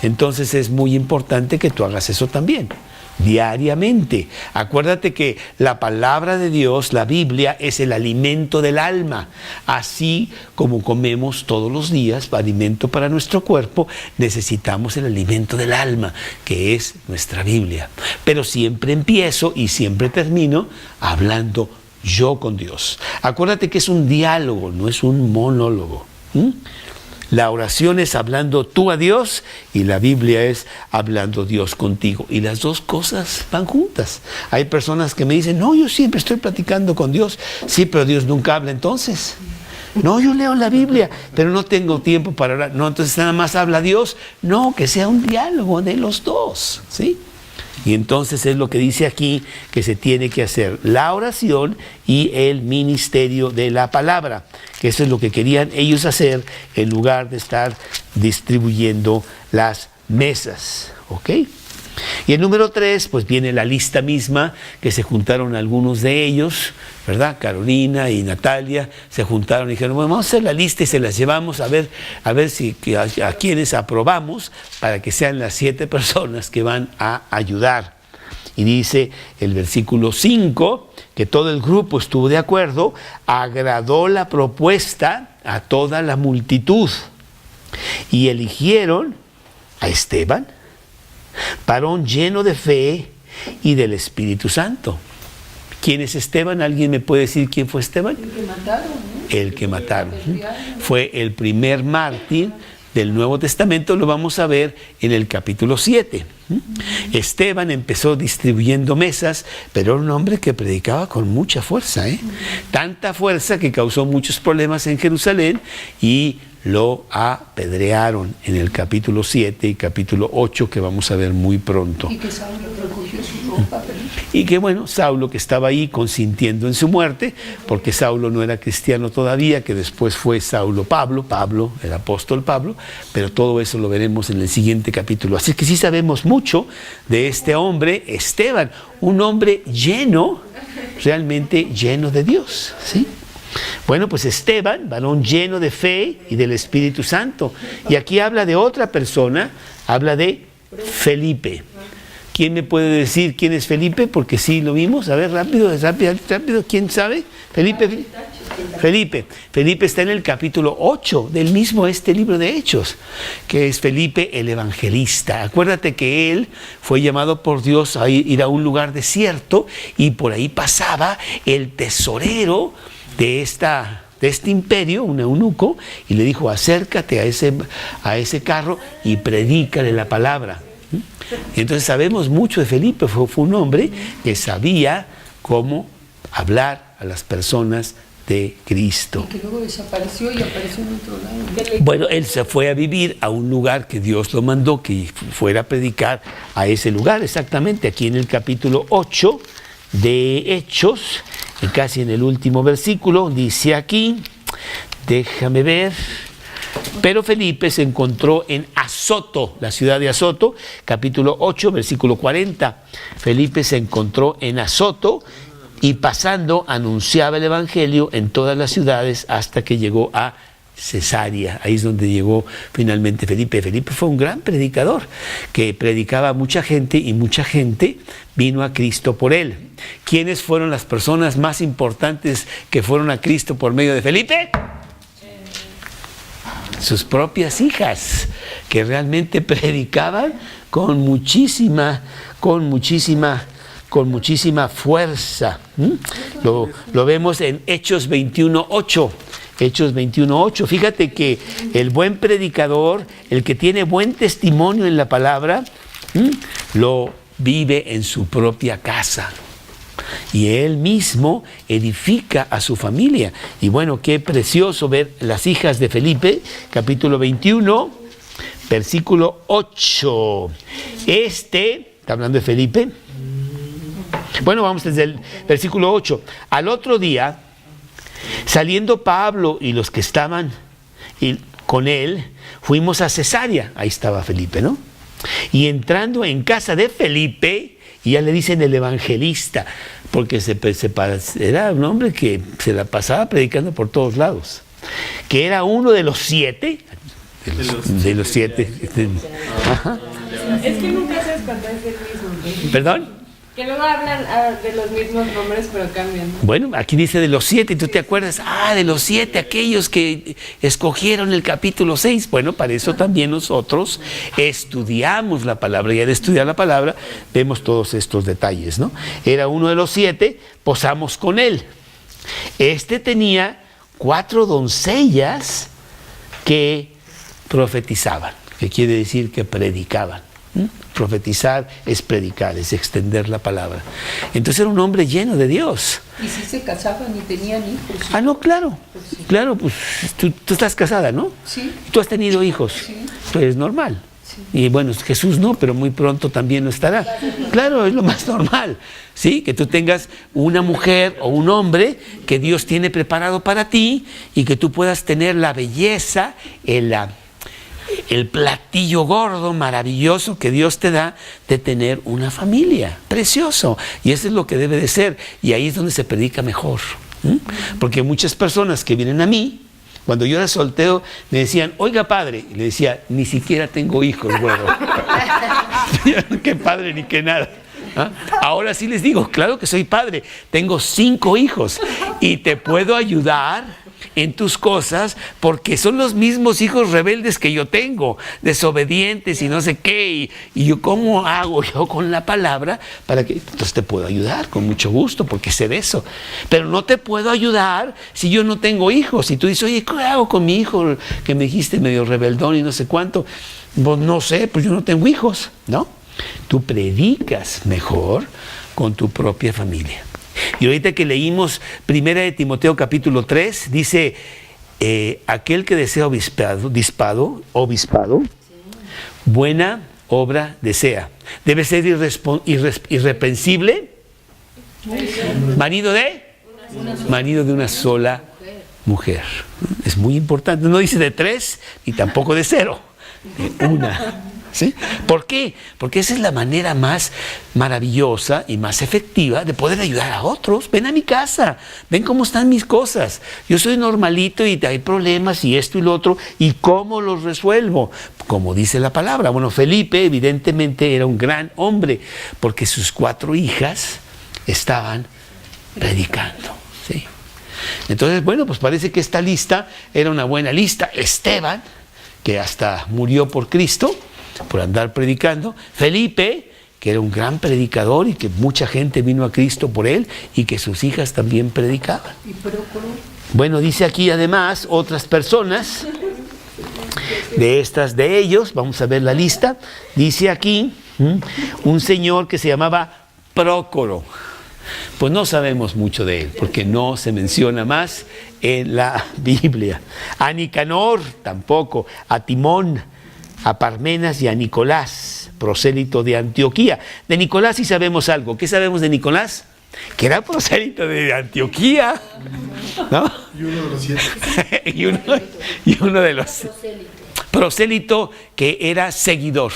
Entonces es muy importante que tú hagas eso también. Diariamente. Acuérdate que la palabra de Dios, la Biblia, es el alimento del alma. Así como comemos todos los días alimento para nuestro cuerpo, necesitamos el alimento del alma, que es nuestra Biblia. Pero siempre empiezo y siempre termino hablando yo con Dios. Acuérdate que es un diálogo, no es un monólogo. La oración es hablando tú a Dios y la Biblia es hablando Dios contigo. Y las dos cosas van juntas. Hay personas que me dicen, no, yo siempre estoy platicando con Dios. Sí, pero Dios nunca habla entonces. No, yo leo la Biblia, pero no tengo tiempo para orar. No, entonces nada más habla Dios. No, que sea un diálogo de los dos, ¿sí? Y entonces es lo que dice aquí que se tiene que hacer, la oración y el ministerio de la palabra, que eso es lo que querían ellos hacer en lugar de estar distribuyendo las mesas, ¿ok? Y el número 3, pues viene la lista misma, que se juntaron algunos de ellos, ¿verdad? Carolina y Natalia se juntaron y dijeron, bueno, vamos a hacer la lista y se las llevamos a ver si a quienes aprobamos para que sean las 7 personas que van a ayudar. Y dice el versículo 5, que todo el grupo estuvo de acuerdo, agradó la propuesta a toda la multitud y eligieron a Esteban, varón lleno de fe y del Espíritu Santo. ¿Quién es Esteban? ¿Alguien me puede decir quién fue Esteban? El que mataron, ¿no? El que mataron. Fue el primer mártir del Nuevo Testamento, lo vamos a ver en el capítulo 7. Esteban empezó distribuyendo mesas, pero era un hombre que predicaba con mucha fuerza, tanta fuerza que causó muchos problemas en Jerusalén y lo apedrearon en el capítulo 7 y capítulo 8 que vamos a ver muy pronto. Y que Saulo recogió su ropa, Y que bueno, Saulo que estaba ahí consintiendo en su muerte, porque Saulo no era cristiano todavía, que después fue Saulo Pablo, el apóstol Pablo, pero todo eso lo veremos en el siguiente capítulo. Así que sí sabemos mucho de este hombre, Esteban, un hombre lleno, realmente lleno de Dios, ¿sí? Bueno, pues Esteban, varón lleno de fe y del Espíritu Santo. Y aquí habla de otra persona, habla de Felipe. ¿Quién me puede decir quién es Felipe? Porque sí lo vimos. A ver, rápido. ¿Quién sabe? Felipe está en el capítulo 8 del mismo libro de Hechos, que es Felipe el evangelista. Acuérdate que él fue llamado por Dios a ir a un lugar desierto y por ahí pasaba el tesorero de este imperio, un eunuco, y le dijo, acércate a ese carro y predícale la palabra. Y entonces sabemos mucho de Felipe, fue un hombre que sabía cómo hablar a las personas de Cristo. Y que luego desapareció y apareció en otro lado. Bueno, él se fue a vivir a un lugar que Dios lo mandó, que fuera a predicar a ese lugar, exactamente, aquí en el capítulo 8 de Hechos, y casi en el último versículo, dice aquí, déjame ver, pero Felipe se encontró en Azoto, la ciudad de Azoto, capítulo 8, versículo 40. Felipe se encontró en Azoto y pasando anunciaba el evangelio en todas las ciudades hasta que llegó a Cesarea. Ahí es donde llegó finalmente Felipe. Felipe fue un gran predicador que predicaba a mucha gente y mucha gente vino a Cristo por él. ¿Quiénes fueron las personas más importantes que fueron a Cristo por medio de Felipe? Sus propias hijas, que realmente predicaban con muchísima fuerza. Lo vemos en Hechos 21:8. Hechos 21:8. Fíjate que el buen predicador, el que tiene buen testimonio en la palabra, lo vive en su propia casa. Y él mismo edifica a su familia. Y bueno, qué precioso ver las hijas de Felipe, capítulo 21, versículo 8. Está hablando de Felipe. Bueno, vamos desde el versículo 8. Al otro día, saliendo Pablo y los que estaban con él, fuimos a Cesarea. Ahí estaba Felipe, ¿no? Y entrando en casa de Felipe, y ya le dicen el evangelista, porque era un hombre que se la pasaba predicando por todos lados, que era uno de los 7. De los 7. Ajá. Es que nunca sabes cuando es el mismo. ¿Perdón? Que luego hablan de los mismos nombres, pero cambian, ¿no? Bueno, aquí dice de los 7, y tú te acuerdas, de los 7, aquellos que escogieron el capítulo 6. Bueno, para eso también nosotros estudiamos la palabra, y al estudiar la palabra vemos todos estos detalles, ¿no? Era uno de los 7, posamos con él. Tenía 4 doncellas que profetizaban, que quiere decir que predicaban. Profetizar es predicar, es extender la palabra. Entonces era un hombre lleno de Dios. Y si se casaban y tenían hijos. No, claro. Pues sí. Claro, pues tú estás casada, ¿no? Sí. Tú has tenido hijos. Sí. Pues es normal. Sí. Y bueno, Jesús no, pero muy pronto también lo estará. Claro, es lo más normal. ¿Sí? Que tú tengas una mujer o un hombre que Dios tiene preparado para ti y que tú puedas tener la belleza, el platillo gordo, maravilloso que Dios te da de tener una familia. Precioso. Y eso es lo que debe de ser. Y ahí es donde se predica mejor. Porque muchas personas que vienen a mí, cuando yo era soltero, me decían, oiga padre, y le decía, ni siquiera tengo hijos, güero. Qué padre ni qué nada. ¿Ah? Ahora sí les digo, claro que soy padre, tengo 5 hijos y te puedo ayudar en tus cosas porque son los mismos hijos rebeldes que yo tengo, desobedientes y no sé qué, y yo cómo hago yo con la palabra para que, entonces te puedo ayudar con mucho gusto porque sé de eso, pero no te puedo ayudar si yo no tengo hijos. Y tú dices, oye, ¿qué hago con mi hijo que me dijiste medio rebeldón y no sé cuánto? Pues no sé, pues yo no tengo hijos, ¿no? Tú predicas mejor con tu propia familia. Y ahorita que leímos 1 de Timoteo capítulo 3, dice, aquel que desea obispado, buena obra desea. Debe ser irreprensible, marido de una sola mujer. Es muy importante, no dice de 3 y tampoco de 0, de una. ¿Sí? ¿Por qué? Porque esa es la manera más maravillosa y más efectiva de poder ayudar a otros. Ven a mi casa, ven cómo están mis cosas. Yo soy normalito y hay problemas y esto y lo otro. ¿Y cómo los resuelvo? Como dice la palabra. Bueno, Felipe evidentemente era un gran hombre porque sus 4 hijas estaban predicando. ¿Sí? Entonces, bueno, pues parece que esta lista era una buena lista. Esteban, que hasta murió por Cristo, por andar predicando. Felipe, que era un gran predicador y que mucha gente vino a Cristo por él y que sus hijas también predicaban. Bueno, dice aquí además otras personas de ellos, vamos a ver la lista. Dice aquí un señor que se llamaba Prócoro. Pues no sabemos mucho de él porque no se menciona más en la Biblia. A Nicanor tampoco, a Timón, a Parmenas y a Nicolás, prosélito de Antioquía. De Nicolás sí sabemos algo. ¿Qué sabemos de Nicolás? Que era prosélito de Antioquía, ¿no? Y uno de los 7. y uno de los prosélito que era seguidor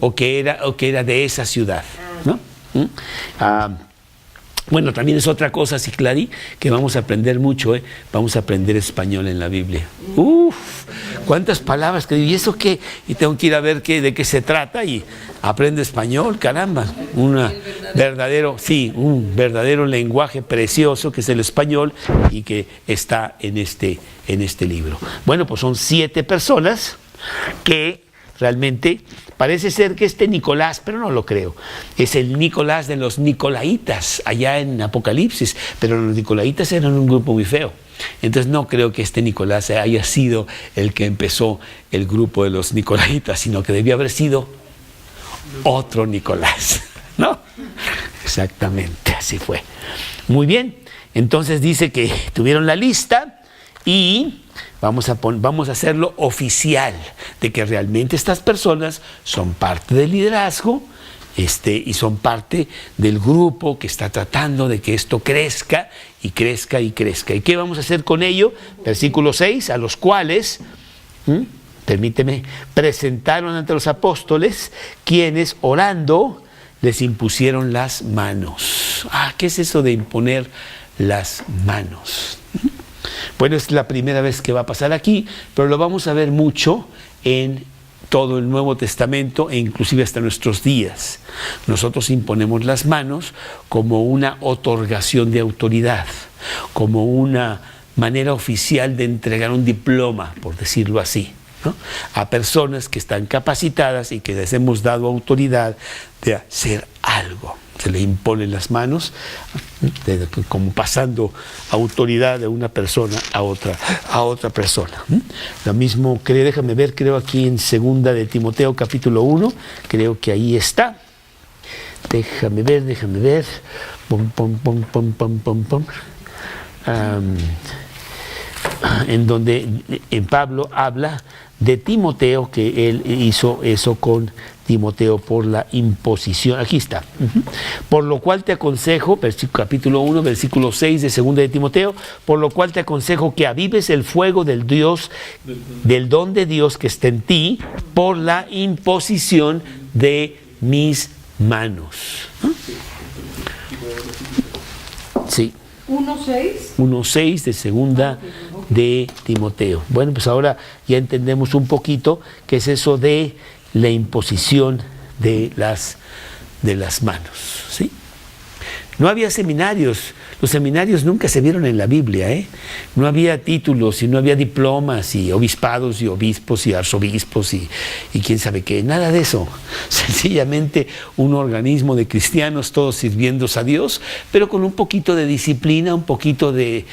o que era de esa ciudad, ¿no? Bueno, también es otra cosa, Ciclari, que vamos a aprender mucho, vamos a aprender español en la Biblia. Cuántas palabras que digo, ¿y eso qué? Y tengo que ir a ver de qué se trata y aprendo español, caramba. Un verdadero lenguaje precioso que es el español y que está en este libro. Bueno, pues son 7 personas que realmente parece ser que Nicolás, pero no lo creo, es el Nicolás de los Nicolaitas allá en Apocalipsis, pero los Nicolaitas eran un grupo muy feo. Entonces no creo que Nicolás haya sido el que empezó el grupo de los Nicolaitas, sino que debió haber sido otro Nicolás, ¿no? Exactamente, así fue. Muy bien, entonces dice que tuvieron la lista y vamos a hacerlo oficial de que realmente estas personas son parte del liderazgo y son parte del grupo que está tratando de que esto crezca y crezca y crezca. ¿Y qué vamos a hacer con ello? Versículo 6, a los cuales, permíteme, presentaron ante los apóstoles, quienes orando les impusieron las manos. ¿Qué es eso de imponer las manos? Bueno, es la primera vez que va a pasar aquí, pero lo vamos a ver mucho en todo el Nuevo Testamento e inclusive hasta nuestros días. Nosotros imponemos las manos como una otorgación de autoridad, como una manera oficial de entregar un diploma, por decirlo así, ¿no? A personas que están capacitadas y que les hemos dado autoridad de hacer algo. Se le imponen las manos, como pasando autoridad de una persona a otra persona. Lo mismo, creo aquí en 2 de Timoteo capítulo 1, creo que ahí está. Déjame ver. en donde Pablo habla de Timoteo, que él hizo eso con Timoteo por la imposición. Aquí está. Por lo cual te aconsejo, capítulo 1, versículo 6 de 2 de Timoteo, por lo cual te aconsejo que avives el fuego del don de Dios que está en ti por la imposición de mis manos. Sí. 1.6 de 2 de Timoteo. Bueno, pues ahora ya entendemos un poquito qué es eso de la imposición de las manos, ¿sí? No había seminarios. Los seminarios nunca se vieron en la Biblia, ¿eh? No había títulos y no había diplomas y obispados y obispos y arzobispos y quién sabe qué, nada de eso. Sencillamente un organismo de cristianos todos sirviendo a Dios, pero con un poquito de disciplina, un poquito de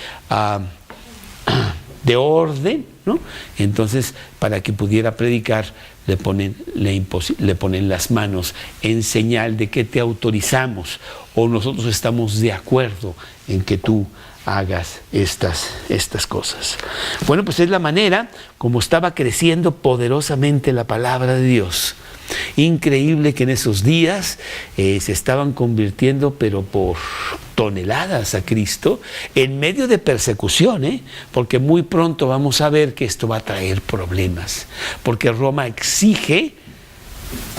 orden, ¿no? Entonces, para que pudiera predicar, le ponen las manos en señal de que te autorizamos o nosotros estamos de acuerdo en que tú hagas estas cosas. Bueno, pues es la manera como estaba creciendo poderosamente la palabra de Dios. Increíble que en esos días se estaban convirtiendo, pero por toneladas, a Cristo, en medio de persecución, porque muy pronto vamos a ver que esto va a traer problemas, porque Roma exige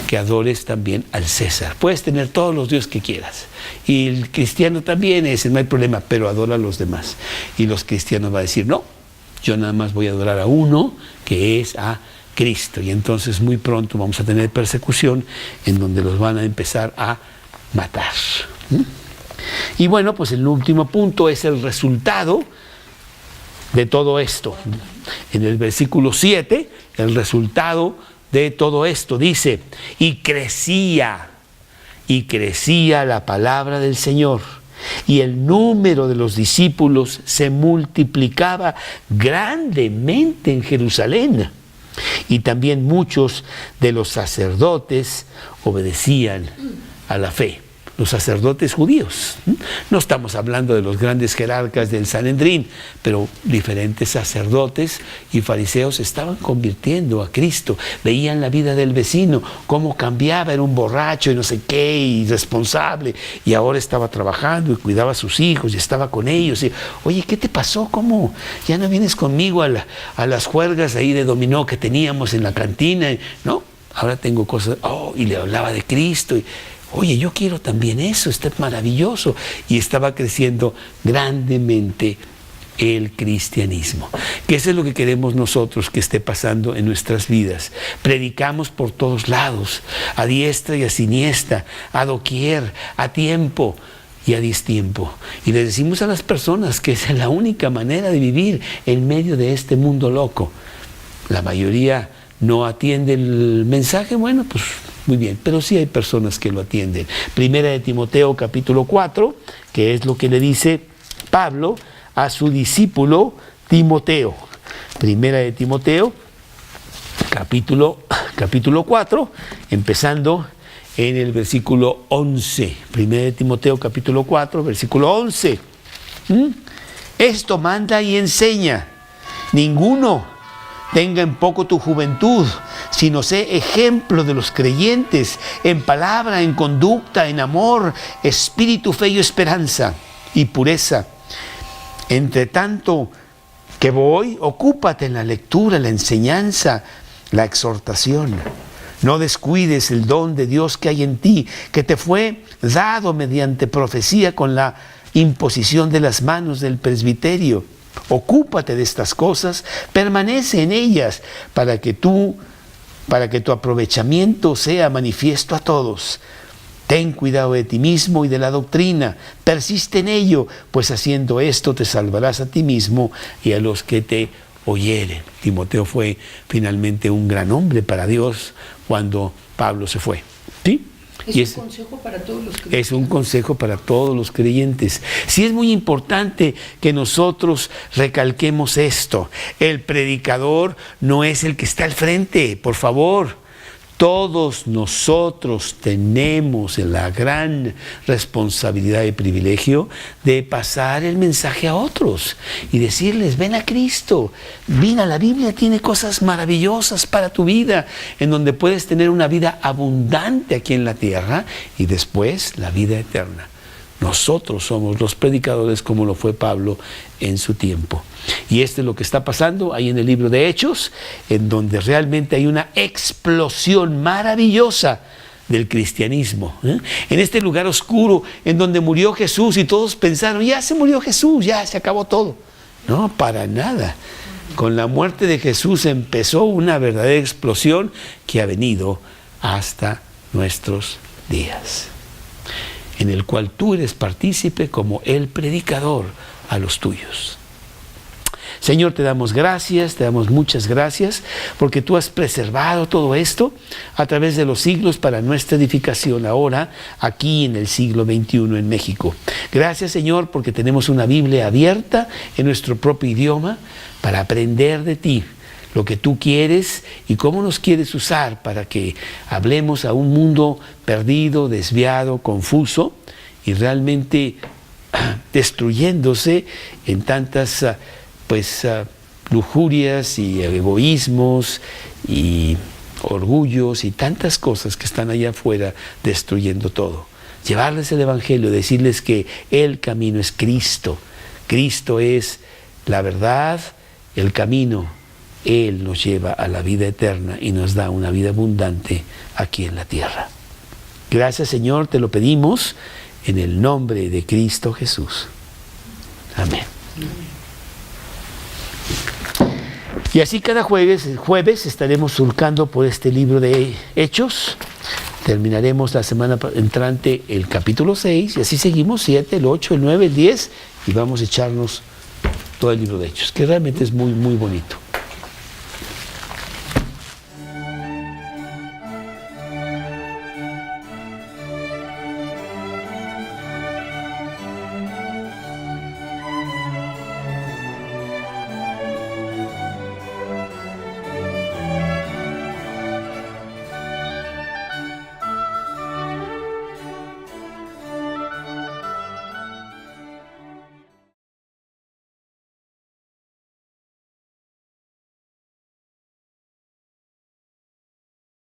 que adores también al César. Puedes tener todos los dioses que quieras, y el cristiano también no hay problema, pero adora a los demás. Y los cristianos van a decir, no, yo nada más voy a adorar a uno, que es a Cristo. Y entonces muy pronto vamos a tener persecución en donde los van a empezar a matar. Y bueno, pues el último punto es el resultado de todo esto. En el versículo 7, el resultado de todo esto dice, y crecía la palabra del Señor, y el número de los discípulos se multiplicaba grandemente en Jerusalén. Y también muchos de los sacerdotes obedecían a la fe. Los sacerdotes judíos. No estamos hablando de los grandes jerarcas del Sanedrín, pero diferentes sacerdotes y fariseos estaban convirtiendo a Cristo. Veían la vida del vecino, cómo cambiaba, era un borracho y no sé qué, irresponsable, y ahora estaba trabajando y cuidaba a sus hijos y estaba con ellos. Y, oye, ¿qué te pasó? ¿Cómo? ¿Ya no vienes conmigo a las juergas ahí de dominó que teníamos en la cantina? No, ahora tengo cosas. Y le hablaba de Cristo y oye, yo quiero también eso, está maravilloso. Y estaba creciendo grandemente el cristianismo. Que eso es lo que queremos nosotros que esté pasando en nuestras vidas. Predicamos por todos lados, a diestra y a siniestra, a doquier, a tiempo y a distiempo. Y le decimos a las personas que esa es la única manera de vivir en medio de este mundo loco. La mayoría no atiende el mensaje, bueno, pues muy bien, pero sí hay personas que lo atienden. Primera de Timoteo capítulo 4, que es lo que le dice Pablo a su discípulo Timoteo. Primera de Timoteo capítulo 4, empezando en el versículo 11. Primera de Timoteo capítulo 4, versículo 11. Esto manda y enseña. Ninguno tenga en poco tu juventud, sino sé ejemplo de los creyentes en palabra, en conducta, en amor, espíritu, fe y esperanza y pureza. Entre tanto que voy, ocúpate en la lectura, la enseñanza, la exhortación. No descuides el don de Dios que hay en ti, que te fue dado mediante profecía con la imposición de las manos del presbiterio. Ocúpate de estas cosas, permanece en ellas, para que tu aprovechamiento sea manifiesto a todos. Ten cuidado de ti mismo y de la doctrina, persiste en ello, pues haciendo esto te salvarás a ti mismo y a los que te oyeren. Timoteo fue finalmente un gran hombre para Dios cuando Pablo se fue. ¿Sí? Es un consejo para todos los creyentes. Es un consejo para todos los creyentes. Sí, es muy importante que nosotros recalquemos esto. El predicador no es el que está al frente, por favor. Todos nosotros tenemos la gran responsabilidad y privilegio de pasar el mensaje a otros y decirles, ven a Cristo, mira, la Biblia tiene cosas maravillosas para tu vida, en donde puedes tener una vida abundante aquí en la tierra y después la vida eterna. Nosotros somos los predicadores como lo fue Pablo en su tiempo. Y esto es lo que está pasando ahí en el libro de Hechos, en donde realmente hay una explosión maravillosa del cristianismo. En este lugar oscuro en donde murió Jesús y todos pensaron, ya se murió Jesús, ya se acabó todo. No, para nada. Con la muerte de Jesús empezó una verdadera explosión que ha venido hasta nuestros días, en el cual tú eres partícipe como el predicador a los tuyos. Señor, te damos gracias, te damos muchas gracias, porque tú has preservado todo esto a través de los siglos para nuestra edificación ahora, aquí en el siglo XXI en México. Gracias, Señor, porque tenemos una Biblia abierta en nuestro propio idioma para aprender de ti, lo que tú quieres y cómo nos quieres usar para que hablemos a un mundo perdido, desviado, confuso y realmente destruyéndose en tantas lujurias y egoísmos y orgullos y tantas cosas que están allá afuera destruyendo todo. Llevarles el Evangelio, decirles que el camino es Cristo. Cristo es la verdad, el camino. Él nos lleva a la vida eterna y nos da una vida abundante aquí en la tierra. Gracias, Señor, te lo pedimos en el nombre de Cristo Jesús. Amén. Y así cada jueves estaremos surcando por este libro de Hechos. Terminaremos la semana entrante el capítulo 6 y así seguimos 7, el 8, el 9, el 10 y vamos a echarnos todo el libro de Hechos, que realmente es muy, muy bonito.